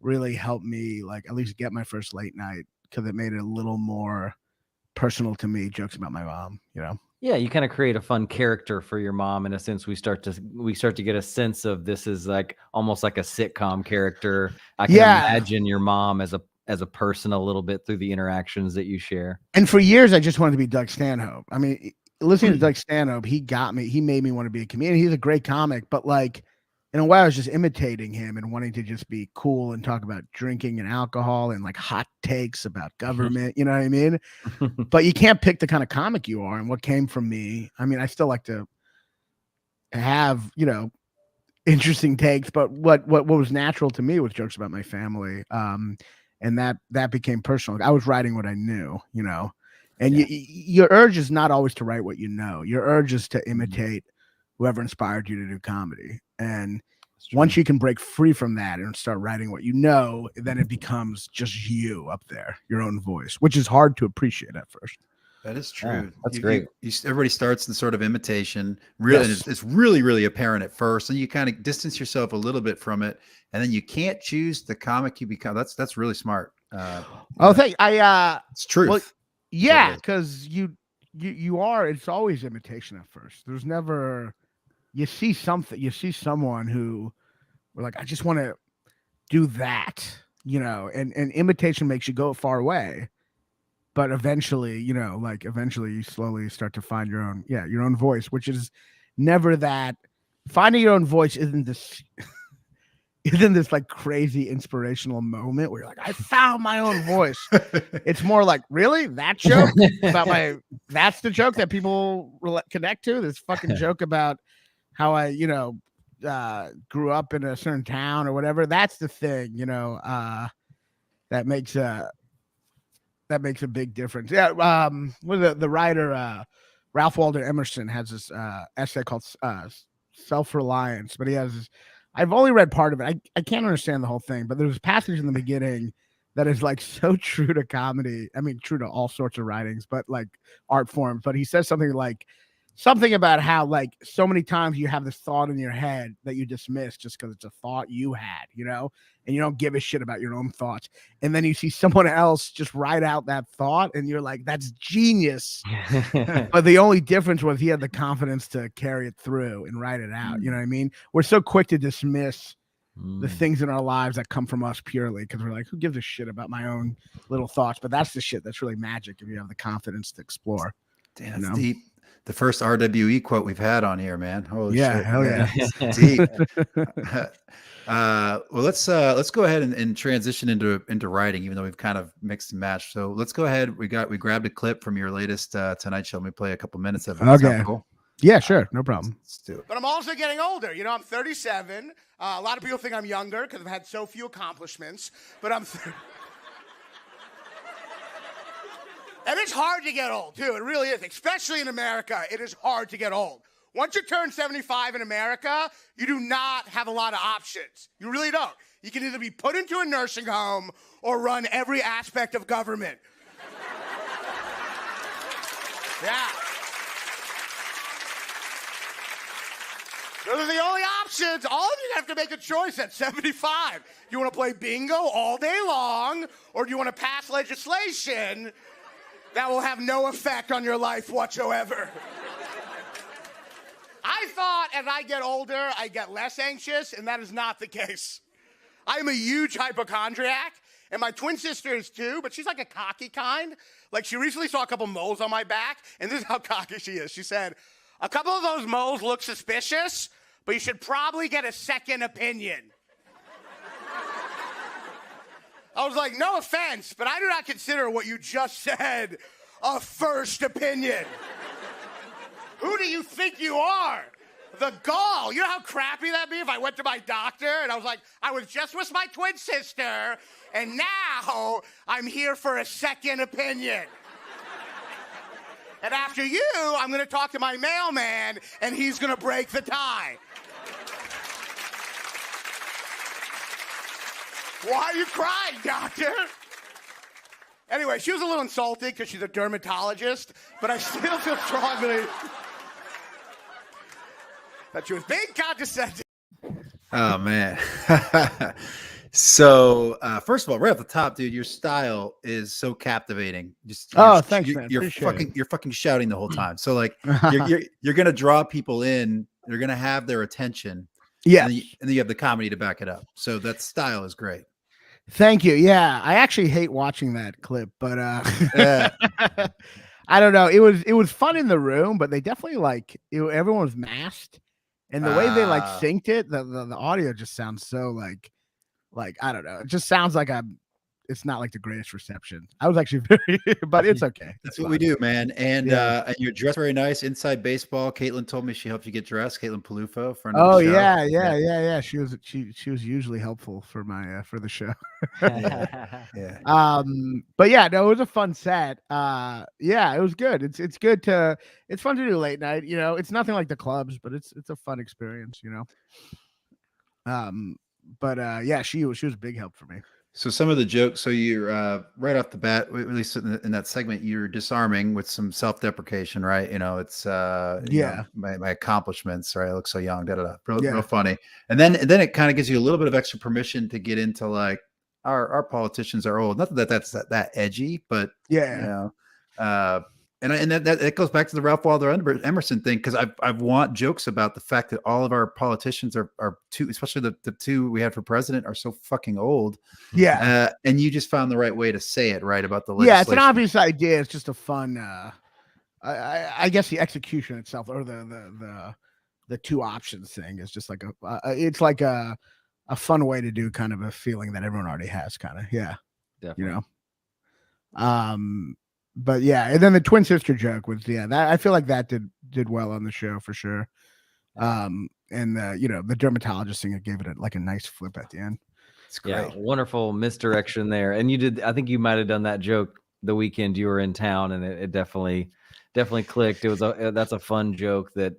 really helped me like at least get my first late night, because it made it a little more personal to me, jokes about my mom, you know? Yeah, you kind of create a fun character for your mom in a sense. We start to get a sense of this is like almost like a sitcom character. I can imagine your mom as a person a little bit through the interactions that you share. And for years, I just wanted to be Doug Stanhope. I mean, listening to Doug Stanhope, he made me want to be a comedian. He's a great comic, but like in a way I was just imitating him and wanting to just be cool and talk about drinking and alcohol and like hot takes about government, you know what I mean? But you can't pick the kind of comic you are. And what came from me, I mean, I still like to have, you know, interesting takes, but what was natural to me was jokes about my family. And that became personal. I was writing what I knew, you know, and your urge is not always to write what you know. Your urge is to imitate whoever inspired you to do comedy. And once you can break free from that and start writing what you know, then it becomes just you up there, your own voice, which is hard to appreciate at first. That is true. Yeah, that's great. Everybody starts in sort of imitation. Really, it's really, really apparent at first, and you kind of distance yourself a little bit from it, and then you can't choose the comic you become. That's really smart. It's truth. Well, yeah, because you are. It's always imitation at first. There's never. You see someone who, we're like, I just want to do that, you know, and imitation makes you go far away. But eventually, you know, like eventually you slowly start to find your own voice, which is never that. Finding your own voice isn't this like crazy inspirational moment where you're like, I found my own voice. It's more like, really? That joke about that's the joke that people connect to? This fucking joke about how I, you know, grew up in a certain town or whatever. That's the thing, you know, that makes a big difference. Yeah. The writer, Ralph Waldo Emerson has this essay called Self-Reliance, but I've only read part of it. I can't understand the whole thing, but there's a passage in the beginning that is like so true to comedy. I mean, true to all sorts of writings, but like art forms. But he says something like, something about how like so many times you have this thought in your head that you dismiss just because it's a thought you had, you know, and you don't give a shit about your own thoughts. And then you see someone else just write out that thought and you're like, that's genius. But the only difference was he had the confidence to carry it through and write it out. You know what I mean? We're so quick to dismiss the things in our lives that come from us purely because we're like, who gives a shit about my own little thoughts? But that's the shit that's really magic if you have the confidence to explore. Damn, that's deep. The first RWE quote we've had on here, man. Holy shit. Hell yeah. It's deep. Well, let's go ahead and transition into writing, even though we've kind of mixed and matched. So let's go ahead. We grabbed a clip from your latest Tonight Show. Let me play a couple minutes of it. Okay. Cool? Yeah, sure. No problem. Let's do it. But I'm also getting older. You know, I'm 37. A lot of people think I'm younger because I've had so few accomplishments. But I'm... And it's hard to get old, too. It really is. Especially in America, it is hard to get old. Once you turn 75 in America, you do not have a lot of options. You really don't. You can either be put into a nursing home or run every aspect of government. Yeah. Those are the only options. All of you have to make a choice at 75. You want to play bingo all day long, or do you want to pass legislation that will have no effect on your life whatsoever? I thought as I get older, I get less anxious, and that is not the case. I am a huge hypochondriac, and my twin sister is too, but she's like a cocky kind. Like, she recently saw a couple moles on my back, and this is how cocky she is. She said, a couple of those moles look suspicious, but you should probably get a second opinion. I was like, no offense, but I do not consider what you just said a first opinion. Who do you think you are? The gall. You know how crappy that'd be if I went to my doctor and I was like, I was just with my twin sister, and now I'm here for a second opinion. And after you, I'm going to talk to my mailman, and he's going to break the tie. Why are you crying, doctor? Anyway, she was a little insulted because she's a dermatologist, but I still feel strongly that she was being condescending. Oh, man. So, first of all, right off the top, dude, your style is so captivating. Thanks, man. You're fucking shouting the whole time. So, like, you're gonna draw people in. You're gonna have their attention. Yeah, and then you have the comedy to back it up. So that style is great. Thank you. Yeah, I actually hate watching that clip, but I don't know. It was fun in the room, but they definitely everyone was masked, and the way they synced it, the audio just sounds so like I don't know. It just sounds like it's not like the greatest reception. I was actually but it's okay. That's what we do, man. And you're dressed very nice. Inside Baseball. Caitlin told me she helped you get dressed. Caitlin Palufo for another show. Yeah. She was usually helpful for my for the show. Yeah. But yeah, no, it was a fun set. Yeah, it was good. It's fun to do late night. You know, it's nothing like the clubs, but it's a fun experience. You know. But yeah, she was a big help for me. So some of the jokes, so you're right off the bat, at least in that segment, you're disarming with some self-deprecation, right? You know, it's you know, my accomplishments, right? I look so young, real funny. And then it kind of gives you a little bit of extra permission to get into like our politicians are old. Not that that's that edgy, but you know, and that goes back to the Ralph Waldo Emerson thing, because I want jokes about the fact that all of our politicians are too, especially the two we had for president, are so fucking old. Yeah. And you just found the right way to say it, right, about the legislation. Yeah, it's an obvious idea. It's just a fun I guess the execution itself, or the two options thing, is just like it's like a fun way to do kind of a feeling that everyone already has, kind of. Yeah. Definitely. You know. But yeah, and then the twin sister joke was that I feel like that did well on the show for sure. And you know, the dermatologist thing, it gave it a nice flip at the end. It's great. Yeah, wonderful misdirection there. And you did, I think you might have done that joke the weekend you were in town, and it definitely clicked. It was that's a fun joke that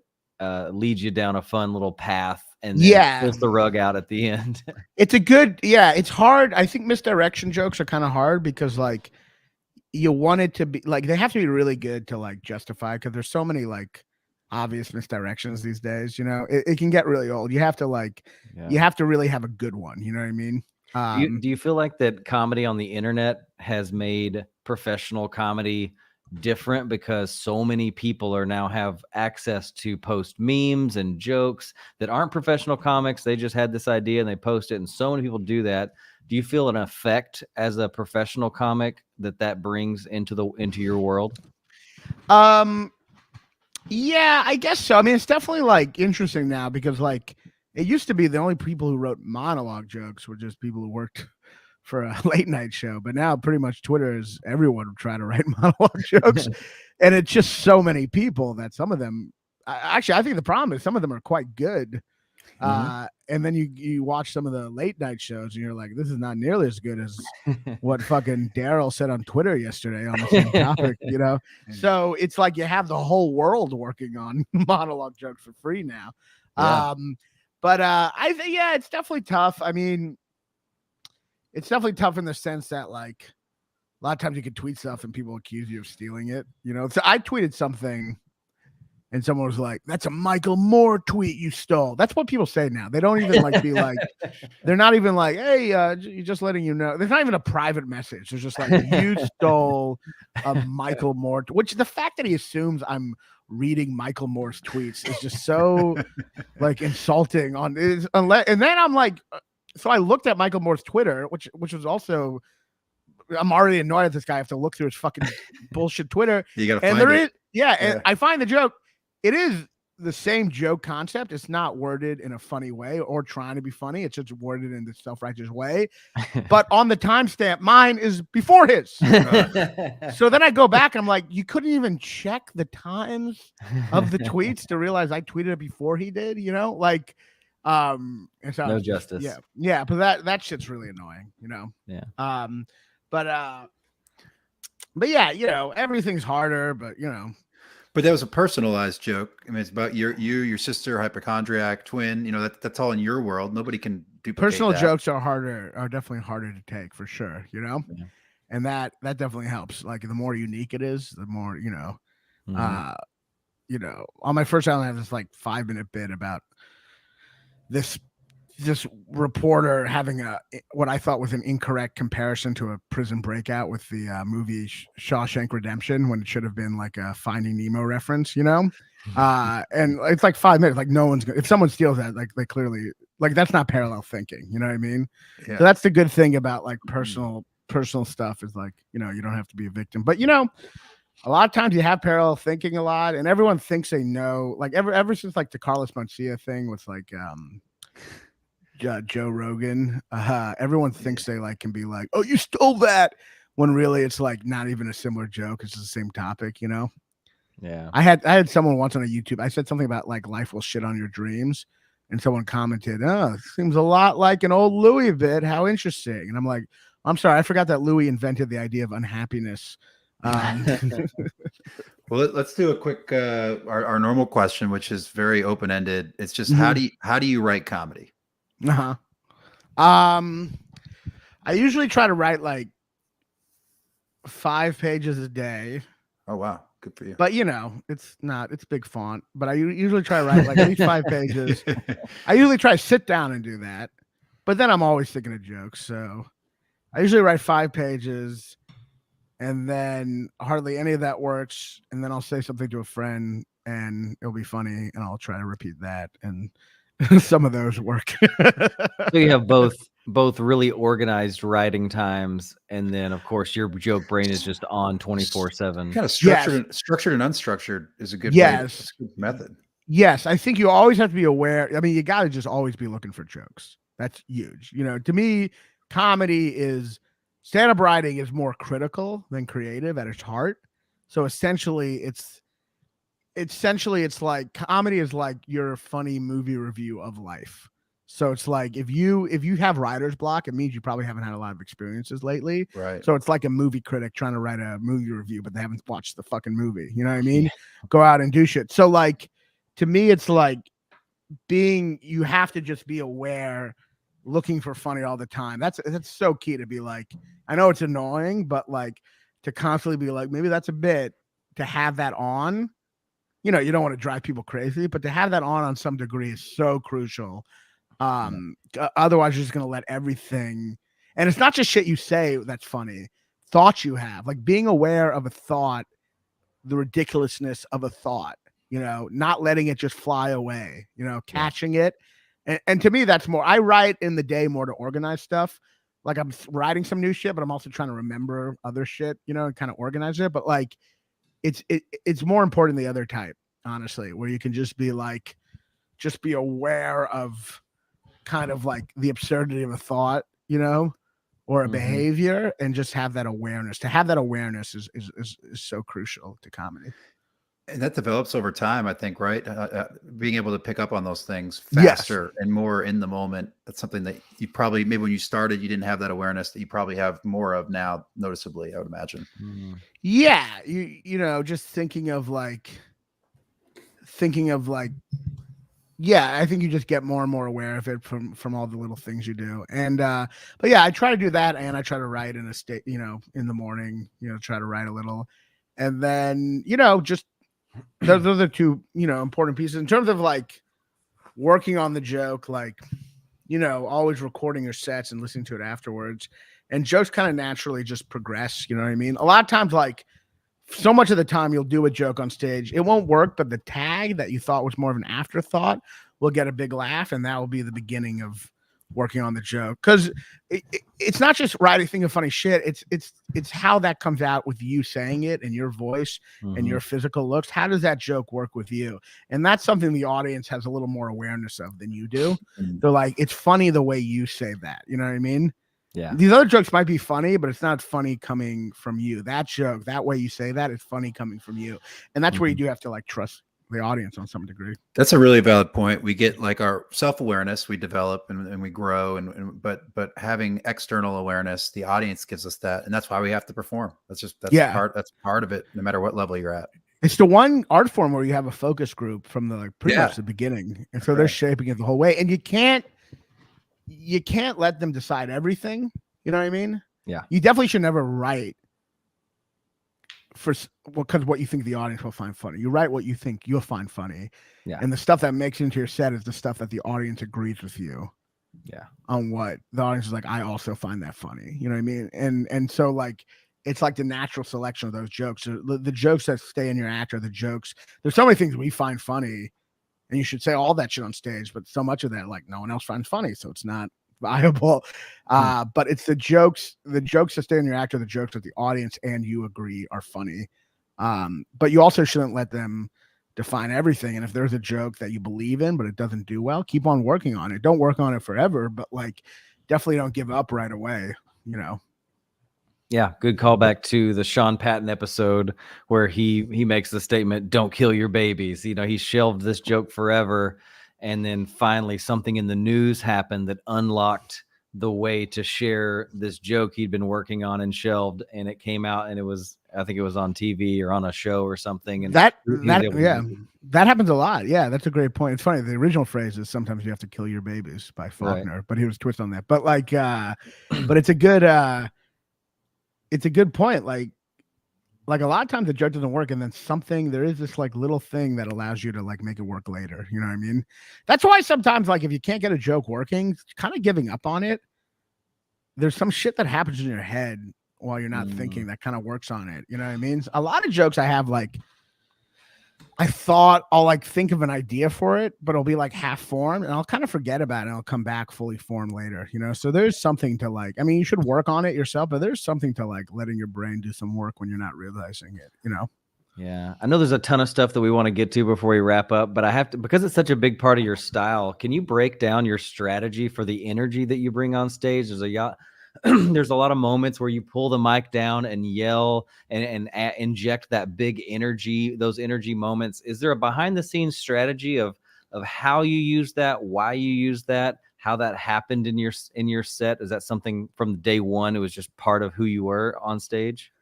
leads you down a fun little path, and then pulls the rug out at the end. It's a good, it's hard. I think misdirection jokes are kind of hard because like, you want it to be like, they have to be really good to like justify, because there's so many like obvious misdirections these days. You know, it can get really old. You have to you have to really have a good one. You know what I mean? Do you feel like that comedy on the internet has made professional comedy different because so many people are now have access to post memes and jokes that aren't professional comics? They just had this idea and they post it, and so many people do that. Do you feel an effect as a professional comic that brings into your world? Yeah, I guess so. I mean, it's definitely like interesting now because like it used to be the only people who wrote monologue jokes were just people who worked for a late night show, but now pretty much Twitter is everyone trying to write monologue jokes, and it's just so many people that some of them actually I think the problem is some of them are quite good. And then you watch some of the late night shows and you're like, this is not nearly as good as what fucking Daryl said on Twitter yesterday on the same topic, you know? So it's like you have the whole world working on monologue jokes for free now. Yeah. But I think, yeah, it's definitely tough. I mean, it's definitely tough in the sense that like a lot of times you can tweet stuff and people accuse you of stealing it, you know? So I tweeted something and someone was like, that's a Michael Moore tweet you stole. That's what people say now. They don't even like be like, they're not even like, hey, just letting you know. There's not even a private message. There's just like, you stole a Michael Moore, which the fact that he assumes I'm reading Michael Moore's tweets is just so like insulting on is unless, and then I'm like, so I looked at Michael Moore's Twitter, which was also, I'm already annoyed at this guy. I have to look through his fucking bullshit Twitter. You gotta and find there it. is, yeah, and I find the joke. It is the same joke concept. It's not worded in a funny way or trying to be funny. It's just worded in the self-righteous way. But on the timestamp, mine is before his. So then I go back and I'm like, you couldn't even check the times of the tweets to realize I tweeted it before he did, you know? Like, and so No justice. Yeah, but that shit's really annoying, you know? Yeah. But yeah, you know, everything's harder, but you know. But that was a personalized joke. I mean, it's about your sister, hypochondriac, twin. You know, that's all in your world. Nobody can duplicate personal that. jokes are definitely harder to take for sure, you know? Yeah. And that definitely helps. Like the more unique it is, the more, you know, you know, on my first channel I have this like 5-minute bit about this reporter having what I thought was an incorrect comparison to a prison breakout with the movie Shawshank Redemption when it should have been like a Finding Nemo reference, you know? And it's like 5 minutes, like no one's if someone steals that, like they clearly like that's not parallel thinking, you know what I mean? Yeah. So that's the good thing about like personal stuff is like, you know, you don't have to be a victim. But you know, a lot of times you have parallel thinking a lot and everyone thinks they know, like ever since like the Carlos Mencia thing with like Joe Rogan, everyone thinks they like can be like, oh, you stole that, when really it's like not even a similar joke, it's the same topic, you know? Yeah. I had someone once on a YouTube, I said something about like life will shit on your dreams, and someone commented, oh, seems a lot like an old Louis bit, how interesting. And I'm like, I'm sorry, I forgot that Louis invented the idea of unhappiness. Well, let's do a quick our normal question, which is very open-ended. It's just how do you write comedy? I usually try to write like 5 pages a day. Oh wow, good for you. But you know, it's big font. But I usually try to write like at least 5 pages. I usually try to sit down and do that. But then I'm always thinking of jokes. So I usually write 5 pages, and then hardly any of that works. And then I'll say something to a friend, and it'll be funny, and I'll try to repeat that. And some of those work. So you have both really organized writing times, and then of course your joke brain is just on 24/7. Kind of structured and unstructured is a good method. Yes, I think you always have to be aware. I mean, you got to just always be looking for jokes. That's huge. You know, to me, comedy is stand-up writing is more critical than creative at its heart. So essentially, it's like comedy is like your funny movie review of life. So it's like if you have writer's block, it means you probably haven't had a lot of experiences lately. Right. So it's like a movie critic trying to write a movie review, but they haven't watched the fucking movie. You know what I mean? Go out and do shit. So like to me, it's like you have to just be aware, looking for funny all the time. That's so key to be like, I know it's annoying, but like to constantly be like, maybe that's a bit, to have that on. you know, you don't want to drive people crazy, but to have that on some degree is so crucial. Otherwise you're just going to let everything, and it's not just shit you say that's funny, thoughts you have, like being aware of a thought, the ridiculousness of a thought, you know, not letting it just fly away, you know, catching it. And to me, that's more, I write in the day more to organize stuff. Like I'm writing some new shit, but I'm also trying to remember other shit, you know, and kind of organize it. But like, it's more important the other type, honestly, where you can just be like, just be aware of kind of like the absurdity of a thought, you know, or a behavior, and just have that awareness. To have that awareness is so crucial to comedy. And that develops over time, I think, right? Being able to pick up on those things faster and more in the moment. That's something that you probably, maybe when you started, you didn't have that awareness that you probably have more of now, noticeably, I would imagine. Yeah. You know, just thinking of like, yeah, I think you just get more and more aware of it from all the little things you do. And, but yeah, I try to do that. And I try to write in a state, you know, in the morning, you know, try to write a little, and then, you know, just those are the two, you know, important pieces in terms of like working on the joke, like, you know, always recording your sets and listening to it afterwards, and jokes kind of naturally just progress. You know what I mean? A lot of times, like so much of the time you'll do a joke on stage, it won't work, but the tag that you thought was more of an afterthought will get a big laugh, and that will be the beginning of working on the joke. Because it's not just writing, thinking of funny shit. It's how that comes out with you saying it and your voice and your physical looks. How does that joke work with you? And that's something the audience has a little more awareness of than you do. They're like, it's funny the way you say that. You know what I mean? Yeah. These other jokes might be funny, but it's not funny coming from you. That joke, that way you say that, is funny coming from you. And that's where you do have to like trust the audience on some degree. That's a really valid point. We get like our self-awareness, we develop and we grow, but having external awareness, the audience gives us that, and that's why we have to perform. That's part of it, no matter what level you're at. It's the one art form where you have a focus group from the like pretty much the beginning, and so they're shaping it the whole way, and you can't let them decide everything. You know what I mean? Yeah. You definitely should never write because what you think the audience will find funny. You write what you think you'll find funny. Yeah. And the stuff that makes into your set is the stuff that the audience agrees with you. Yeah. On what the audience is like, I also find that funny. You know what I mean? And so like, it's like the natural selection of those jokes. The jokes that stay in your act are the jokes. There's so many things we find funny, and you should say all that shit on stage, but so much of that, like, no one else finds funny, so it's not viable. But it's the jokes that stay in your act are the jokes that the audience and you agree are funny. But you also shouldn't let them define everything. And if there's a joke that you believe in but it doesn't do well, keep on working on it. Don't work on it forever, but like definitely don't give up right away, you know. Yeah, good callback to the Sean Patton episode where he makes the statement, "Don't kill your babies." You know, he shelved this joke forever, and then finally something in the news happened that unlocked the way to share this joke he'd been working on and shelved, and it came out, and I think it was on TV or on a show or something. And that happens a lot. Yeah, that's a great point. It's funny. The original phrase is "sometimes you have to kill your babies" by Faulkner, but he was twist on that. But like, but it's a good point. Like a lot of times the joke doesn't work, and then there is this like little thing that allows you to like make it work later. You know what I mean? That's why sometimes like if you can't get a joke working, kind of giving up on it, there's some shit that happens in your head while you're not thinking that kind of works on it. You know what I mean? A lot of jokes I have, like, I thought I'll like think of an idea for it, but it'll be like half formed and I'll kind of forget about it. And I'll come back fully formed later, you know? So there's something to like, I mean, you should work on it yourself, but there's something to like letting your brain do some work when you're not realizing it, you know? Yeah. I know there's a ton of stuff that we want to get to before we wrap up, but I have to, because it's such a big part of your style. Can you break down your strategy for the energy that you bring on stage? There's a lot of moments where you pull the mic down and yell and inject that big energy, those energy moments. Is there a behind the scenes strategy of how you use that, why you use that, how that happened in your set? Is that something from day one? It was just part of who you were on stage?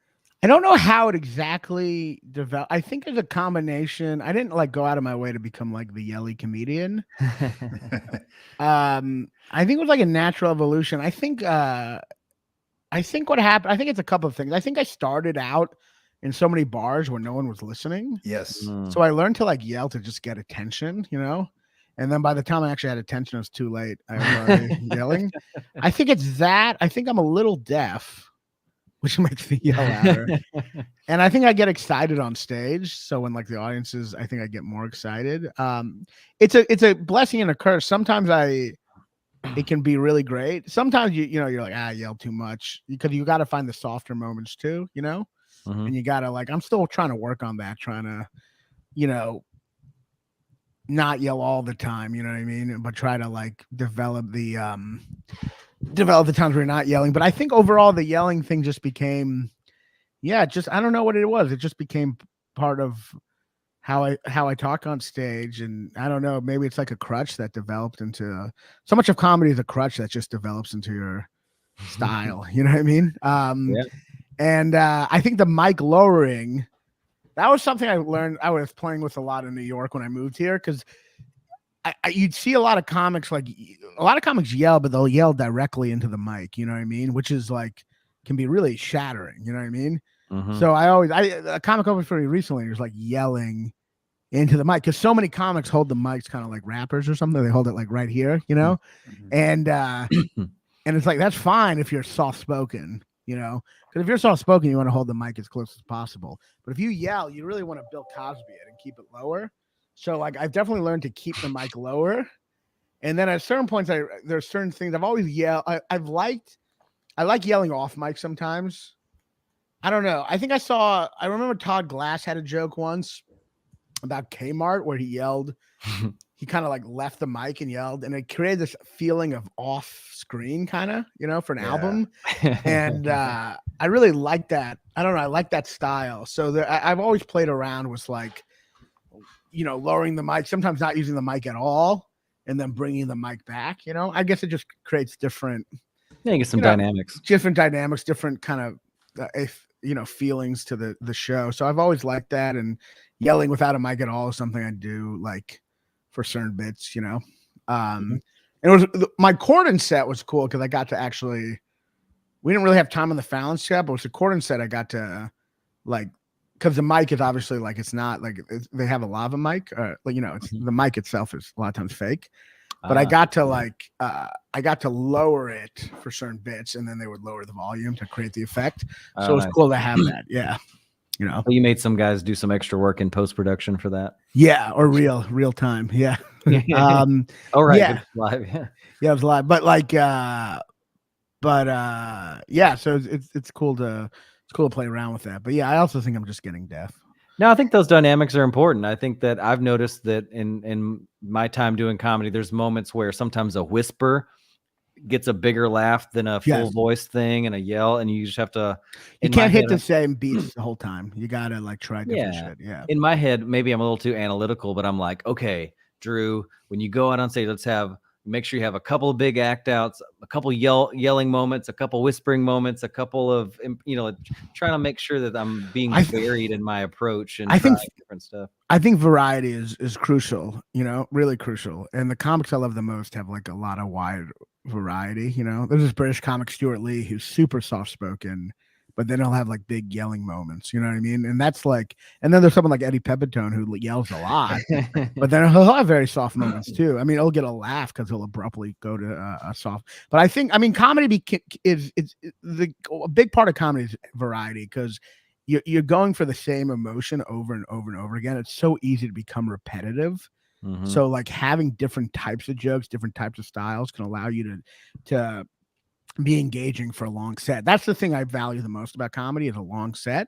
I don't know how it exactly developed. I think there's a combination. I didn't like go out of my way to become like the yelly comedian. I think it was like a natural evolution. I think what happened, I think it's a couple of things. I think I started out in so many bars where no one was listening. Yes. So I learned to like yell to just get attention, you know? And then by the time I actually had attention, it was too late. I was already yelling. I think it's that. I think I'm a little deaf, which makes me yell louder. And I think I get excited on stage. So when like the audiences, I think I get more excited. It's a blessing and a curse. Sometimes it can be really great. Sometimes you're like, I yelled too much, because you got to find the softer moments too, you know? And you got to like, I'm still trying to work on that, trying to, not yell all the time, you know what I mean? But try to like develop the times where you're not yelling. But I think overall the yelling thing just became, I don't know what it was. It just became part of how I talk on stage. And I don't know, maybe it's like a crutch that developed into so much of comedy is a crutch that just develops into your style. You know what I mean? And I think the mic lowering, that was something I learned. I was playing with a lot in New York when I moved here, because you'd see a lot of comics yell, but they'll yell directly into the mic. You know what I mean? Which is like, can be really shattering. You know what I mean? So a comic opened for me recently. He was like yelling into the mic, because so many comics hold the mics kind of like rappers or something. They hold it like right here, you know? And it's like, that's fine if you're soft spoken, you know? Because if you're soft spoken, you want to hold the mic as close as possible. But if you yell, you really want to Bill Cosby it and keep it lower. So like, I've definitely learned to keep the mic lower. And then at certain points, there's certain things I've always yelled. I like yelling off mic sometimes. I don't know. I remember Todd Glass had a joke once about Kmart where he yelled. He kind of like left the mic and yelled, and it created this feeling of off screen kind of, for an album. And I really like that. I don't know. I like that style. So I've always played around with like, lowering the mic, sometimes not using the mic at all, and then bringing the mic back, I guess it just creates different, you get some dynamics, different kind of, feelings to the show. So I've always liked that. And yelling without a mic at all is something I do like for certain bits, and it was my Corden set was cool because I got to actually, we didn't really have time on the Fallon set, but it was a Corden set. I got to like, because the mic is obviously like, it's not like they have a lava mic, it's the mic itself is a lot of times fake, but I got to like, I got to lower it for certain bits, and then they would lower the volume to create the effect. So it was cool to have that. Yeah. You made some guys do some extra work in post-production for that. Yeah. Or real time. Yeah. All right. Yeah. Live. Yeah, it was live, but like, yeah. So it's cool to play around with that. But yeah, I also think I'm just getting deaf. No, I think those dynamics are important. I think that I've noticed that in my time doing comedy, there's moments where sometimes a whisper gets a bigger laugh than a full voice thing and a yell, and you just have to. You can't hit the same beats the whole time. You gotta like try different shit. Yeah. In my head, maybe I'm a little too analytical, but I'm like, okay, Drew, when you go out on stage, make sure you have a couple of big act outs, a couple yelling moments, a couple whispering moments, a couple of, trying to make sure that I'm being varied in my approach and trying different stuff. I think variety is crucial, really crucial. And the comics I love the most have like a lot of wide variety. There's this British comic, Stuart Lee, who's super soft spoken, but then he'll have like big yelling moments, you know what I mean? And that's like, and then there's someone like Eddie Pepitone who yells a lot, but then he'll have very soft moments too. I mean, he'll get a laugh because he'll abruptly go to a soft. But I think, comedy is a big part of comedy is variety, because you're going for the same emotion over and over and over again. It's so easy to become repetitive. So like having different types of jokes, different types of styles can allow you to be engaging for a long set. That's the thing I value the most about comedy, is a long set.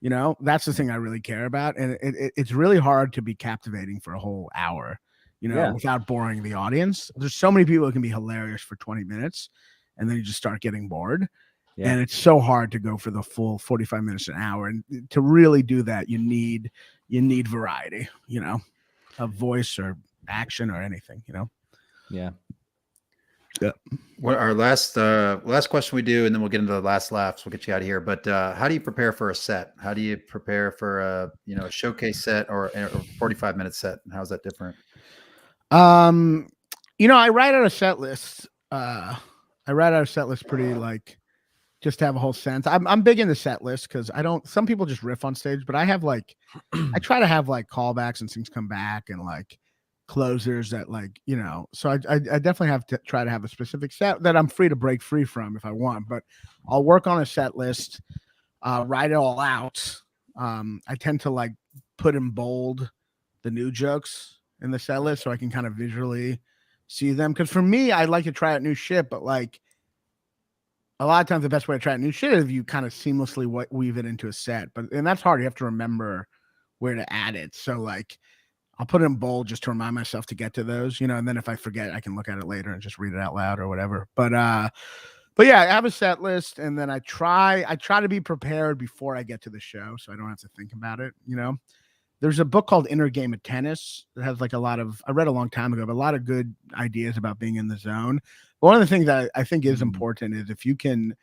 That's the thing I really care about. And it's really hard to be captivating for a whole hour, without boring the audience. There's so many people who can be hilarious for 20 minutes and then you just start getting bored. Yeah. And it's so hard to go for the full 45 minutes, an hour. And to really do that, you need variety, of voice or action or anything, Yeah. Yeah. What our last question we do, and then we'll get into the last laughs. We'll get you out of here. But how do you prepare for a set? How do you prepare for a showcase set or a 45-minute set? And how's that different? I write out a set list. Pretty like just to have a whole sense. I'm big in the set list because some people just riff on stage, but I have like, I try to have like callbacks and things come back and like closers that like, so I definitely have to try to have a specific set that I'm free to break free from if I want, but I'll work on a set list, write it all out. I tend to like put in bold the new jokes in the set list so I can kind of visually see them. Cause for me, I like to try out new shit, but like, a lot of times the best way to try new shit is if you kind of seamlessly weave it into a set, and that's hard. You have to remember where to add it. So like I'll put it in bold just to remind myself to get to those, and then if I forget, I can look at it later and just read it out loud or whatever. But yeah, I have a set list and then I try to be prepared before I get to the show. So I don't have to think about it. There's a book called Inner Game of Tennis that has like I read a long time ago, but a lot of good ideas about being in the zone. But one of the things that I think is important is if you can,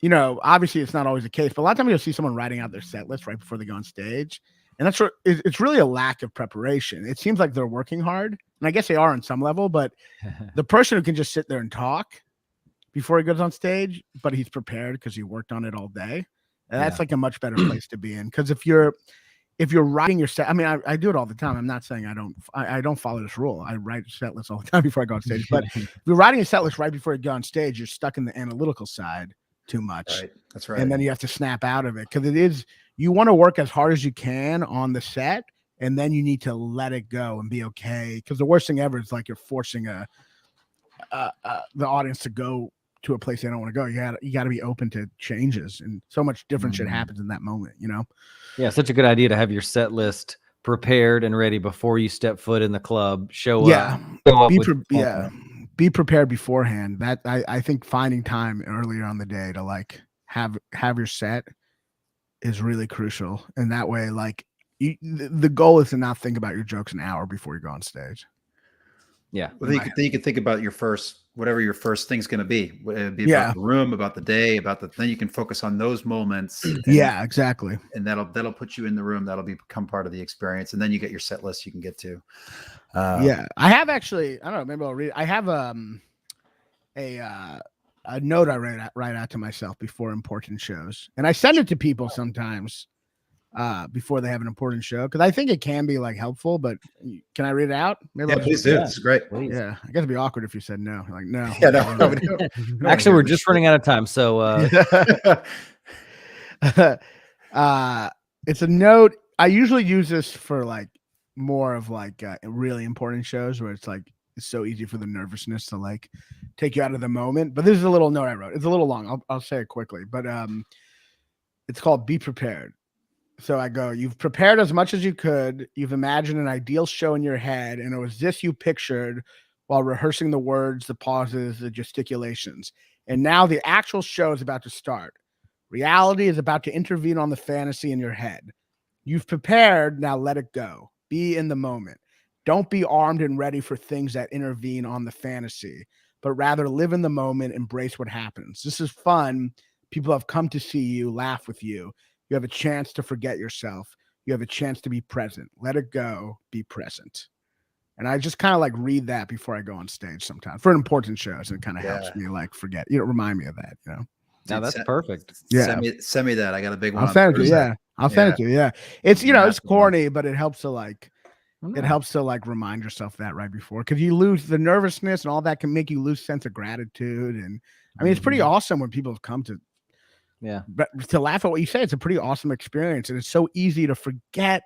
obviously it's not always the case, but a lot of times you'll see someone writing out their set list right before they go on stage. And it's really a lack of preparation. It seems like they're working hard, and I guess they are on some level, but the person who can just sit there and talk before he goes on stage, but he's prepared because he worked on it all day. And that's like a much better place to be in. Because if you're writing your set, I mean, I do it all the time. I'm not saying I don't follow this rule. I write set lists all the time before I go on stage. But if you're writing a set list right before you go on stage, you're stuck in the analytical side too much. Right. That's right. And then you have to snap out of it because you want to work as hard as you can on the set, and then you need to let it go and be okay. Because the worst thing ever is like you're forcing the audience to go to a place they don't want to go. You got to be open to changes, and so much different shit happens in that moment. Yeah, such a good idea to have your set list prepared and ready before you step foot in the club. Show up. Be prepared beforehand. That I think finding time earlier on the day to like have your set is really crucial. And that way, like the goal is to not think about your jokes an hour before you go on stage. Yeah. Well, then you can think about whatever your first thing's going to be. It'd be about the room, about the day, then you can focus on those moments. Exactly. And that'll put you in the room. That'll become part of the experience. And then you get your set list you can get to. I have actually, I don't know, maybe I'll read it. I have a note I write out to myself before important shows. And I send it to people sometimes before they have an important show, because I think it can be like helpful. But can I read it out? Maybe please do. This is great. Please. Yeah, I guess it'd be awkward if you said no. Like no. Yeah, no. Actually, we're just running out of time. So it's a note. I usually use this for like more of like really important shows where it's like it's so easy for the nervousness to like take you out of the moment. But this is a little note I wrote. It's a little long. I'll say it quickly, but it's called Be Prepared. So I go, you've prepared as much as you could. You've imagined an ideal show in your head, and it was this you pictured while rehearsing the words, the pauses, the gesticulations. And now the actual show is about to start. Reality is about to intervene on the fantasy in your head. You've prepared, now let it go. Be in the moment. Don't be armed and ready for things that intervene on the fantasy, but rather live in the moment, embrace what happens. This is fun. People have come to see you, laugh with you. You have a chance to forget yourself. You have a chance to be present. Let it go. Be present. And I just kind of like read that before I go on stage sometimes for important shows. And it kind of helps me like forget, remind me of that, Now that's perfect. Yeah. Send me that. I got a big one. I'll send it to you. Yeah. I'll send it to you. Yeah. It's, it's corny, but it helps to like, remind yourself that right before, because you lose the nervousness and all that can make you lose sense of gratitude. And I mean, it's pretty awesome when people have come to laugh at what you say. It's a pretty awesome experience. And it's so easy to forget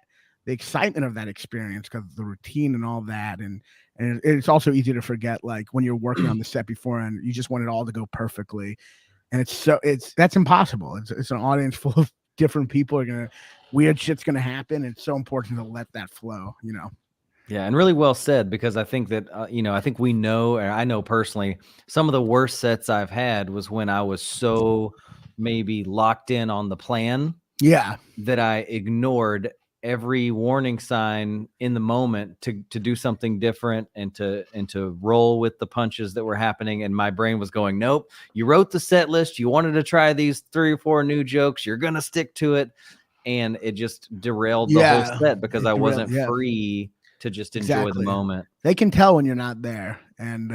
the excitement of that experience because of the routine and all that. And it's also easy to forget, like when you're working on the set before and you just want it all to go perfectly. And that's impossible. It's an audience full of different people. Weird shit's going to happen. It's so important to let that flow, Yeah. And really well said, because I think that, I think we know, and I know personally, some of the worst sets I've had was when I was so maybe locked in on the plan. Yeah. That I ignored every warning sign in the moment to do something different and to roll with the punches that were happening. And my brain was going, nope, you wrote the set list. You wanted to try these 3 or 4 new jokes. You're going to stick to it. And it just derailed the whole set because I wasn't free to just enjoy the moment. They can tell when you're not there. And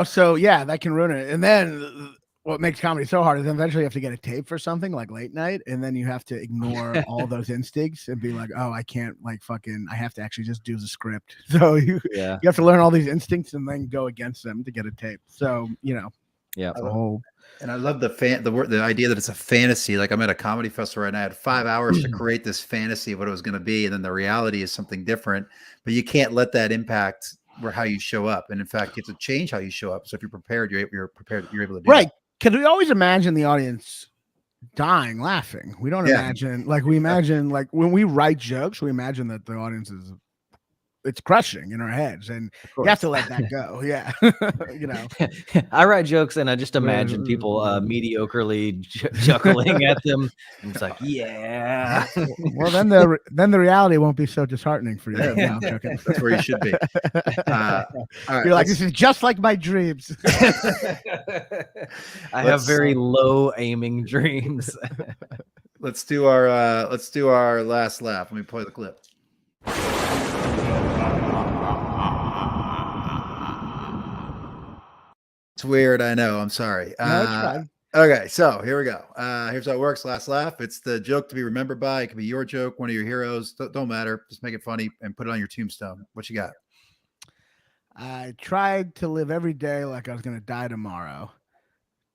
so yeah, that can ruin it. And then what makes comedy so hard is eventually you have to get a tape for something like late night, and then you have to ignore all those instincts and be like, oh, I can't like fucking, I have to actually just do the script. So you have to learn all these instincts and then go against them to get a tape. So, you know, Yeah. And I love the idea that it's a fantasy. Like I'm at a comedy festival right now. I had 5 hours to create this fantasy of what it was going to be, and then the reality is something different. But you can't let that impact how you show up. And in fact, you have to change how you show up. So if you're prepared, you're prepared. You're able to do right. that. Because we always imagine the audience dying laughing. We don't imagine we imagine like when we write jokes, we imagine that the audience is it's crushing in our heads, and you have to let that go. Yeah. You know, I write jokes and I just imagine people mediocrely chuckling at them. And it's like, yeah. Well, then the reality won't be so disheartening for you. Yeah, No, I'm joking. That's where you should be. All right, you're like, this is just like my dreams. I have very low aiming dreams. Let's do our last laugh. Let me play the clip. It's weird, I know. I'm sorry. No, it's fine. Okay, so here we go. Here's how it works. Last laugh. It's the joke to be remembered by. It could be your joke, one of your heroes. Don't matter. Just make it funny and put it on your tombstone. What you got? I tried to live every day like I was going to die tomorrow.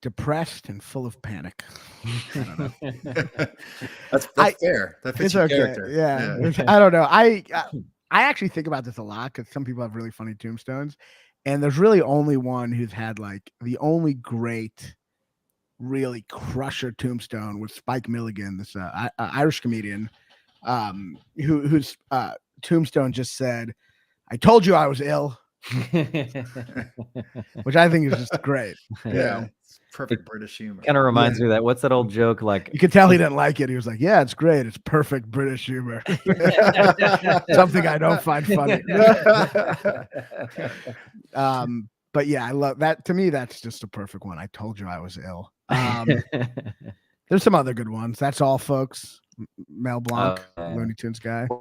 Depressed and full of panic. I don't know. That's fair. That fits your character. Yeah. I don't know. I actually think about this a lot because some people have really funny tombstones. And there's really only one who's had like the only great, really crusher tombstone was Spike Milligan, this Irish comedian, whose tombstone just said, "I told you I was ill," which I think is just great. Yeah, it's perfect British humor. Kind of reminds me of that. What's that old joke? Like you could tell he didn't like it. He was like, "Yeah, it's great. It's perfect British humor." Something I don't find funny. But yeah, I love that. To me, that's just a perfect one. I told you I was ill. There's some other good ones. That's all, folks. Mel Blanc, Looney Tunes guy. I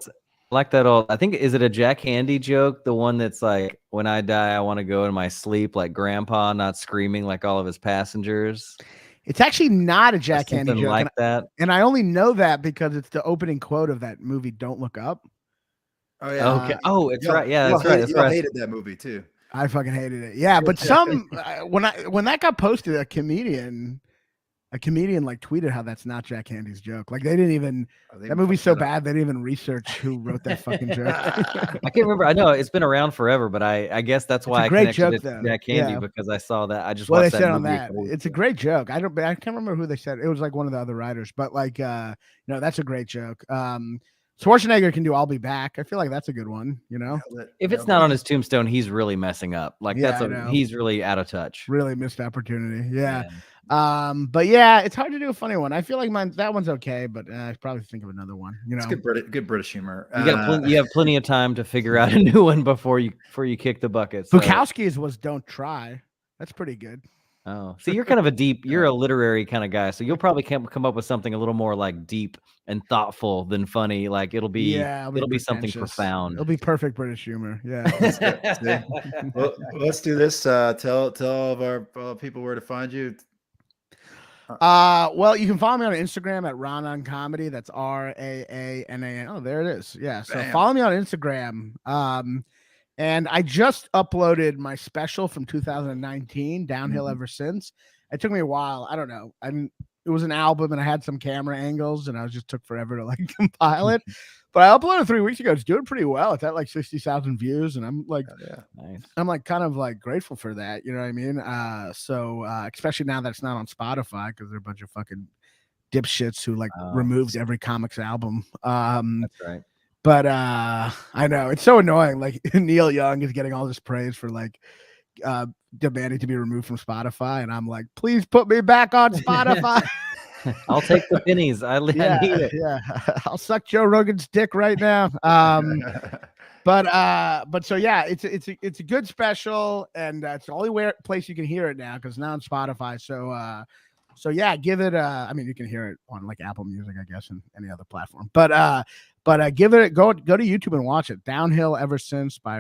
like that old. I think is it a Jack Handy joke? The one that's like, when I die, I want to go in my sleep like Grandpa, not screaming like all of his passengers. It's actually not a Jack Handy joke, like that. And I only know that because it's the opening quote of that movie, Don't Look Up. Oh yeah. Okay. It's right. Yeah, that's right. That's right. I hated that movie too. I fucking hated it. Yeah, but some when that got posted, a comedian like tweeted how that's not Jack Handy's joke. Like they didn't even that movie's so bad they didn't even research who wrote that fucking joke. I can't remember. I know it's been around forever, but I guess that's why I connected it to Jack Handy because I saw that. I just watched they that said movie. On that. It's a great joke. I can't remember who they said. It was like one of the other writers, but like that's a great joke. Schwarzenegger can do "I'll Be Back." I feel like that's a good one. You know, if it's not on his tombstone, he's really messing up. Like he's really out of touch. Really missed opportunity. Yeah. But yeah, it's hard to do a funny one. I feel like that one's okay, but I probably think of another one. You know, it's good British humor. You have plenty of time to figure out a new one before you kick the bucket. So. Bukowski's was "Don't Try." That's pretty good. Oh, see, you're kind of you're a literary kind of guy, so you'll probably come up with something a little more like deep and thoughtful than funny. Like it'll be something profound. It'll be perfect British humor. Yeah. Well, let's do this. Tell all of our people where to find you. Well, you can follow me on Instagram at Raanan Comedy. That's RAANAN. Oh, there it is. Yeah. So follow me on Instagram. And I just uploaded my special from 2019, Downhill Ever Since. It took me a while. I don't know. It was an album and I had some camera angles and I just took forever to like compile it. But I uploaded 3 weeks ago. It's doing pretty well. It's at like 60,000 views. And I'm like, nice. I'm like kind of like grateful for that. You know what I mean? So especially now that it's not on Spotify because they're a bunch of fucking dipshits who like removed every Comics album. That's right. But I know it's so annoying. Like Neil Young is getting all this praise for like demanding to be removed from Spotify, and I'm like, please put me back on Spotify. I'll take the pennies. I need it. Yeah, I'll suck Joe Rogan's dick right now. But so yeah, it's a good special, and it's the only place you can hear it now because now on Spotify. So yeah, give it. I mean, you can hear it on like Apple Music, I guess, and any other platform. But give it go to YouTube and watch it. Downhill Ever Since by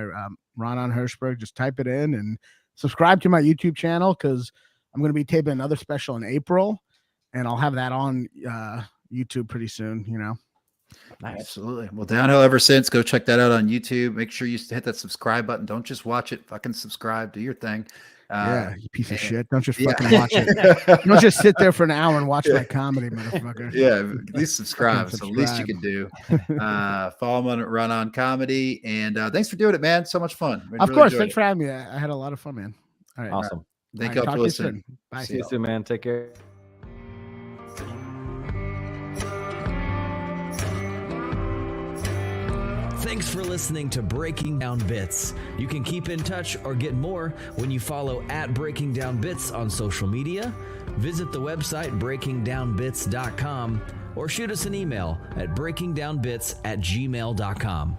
Raanan Hershberg. Just type it in and subscribe to my YouTube channel because I'm going to be taping another special in April, and I'll have that on YouTube pretty soon. Nice. Absolutely. Well, Downhill Ever Since, go check that out on YouTube. Make sure you hit that subscribe button. Don't just watch it. Fucking subscribe. Do your thing. Yeah, you piece of shit. Don't just fucking watch it. Don't just sit there for an hour and watch my comedy, motherfucker. Yeah, at least subscribe. Fucking So the least you can do. Follow him on Raanan Comedy. And thanks for doing it, man. So much fun. Of course. Thanks for having me. I had a lot of fun, man. All right. Awesome. Thank you all for listening. Bye. See you soon, man. Take care. Thanks for listening to Breaking Down Bits. You can keep in touch or get more when you follow @Breaking Down Bits on social media, visit the website breakingdownbits.com, or shoot us an email at breakingdownbits@gmail.com.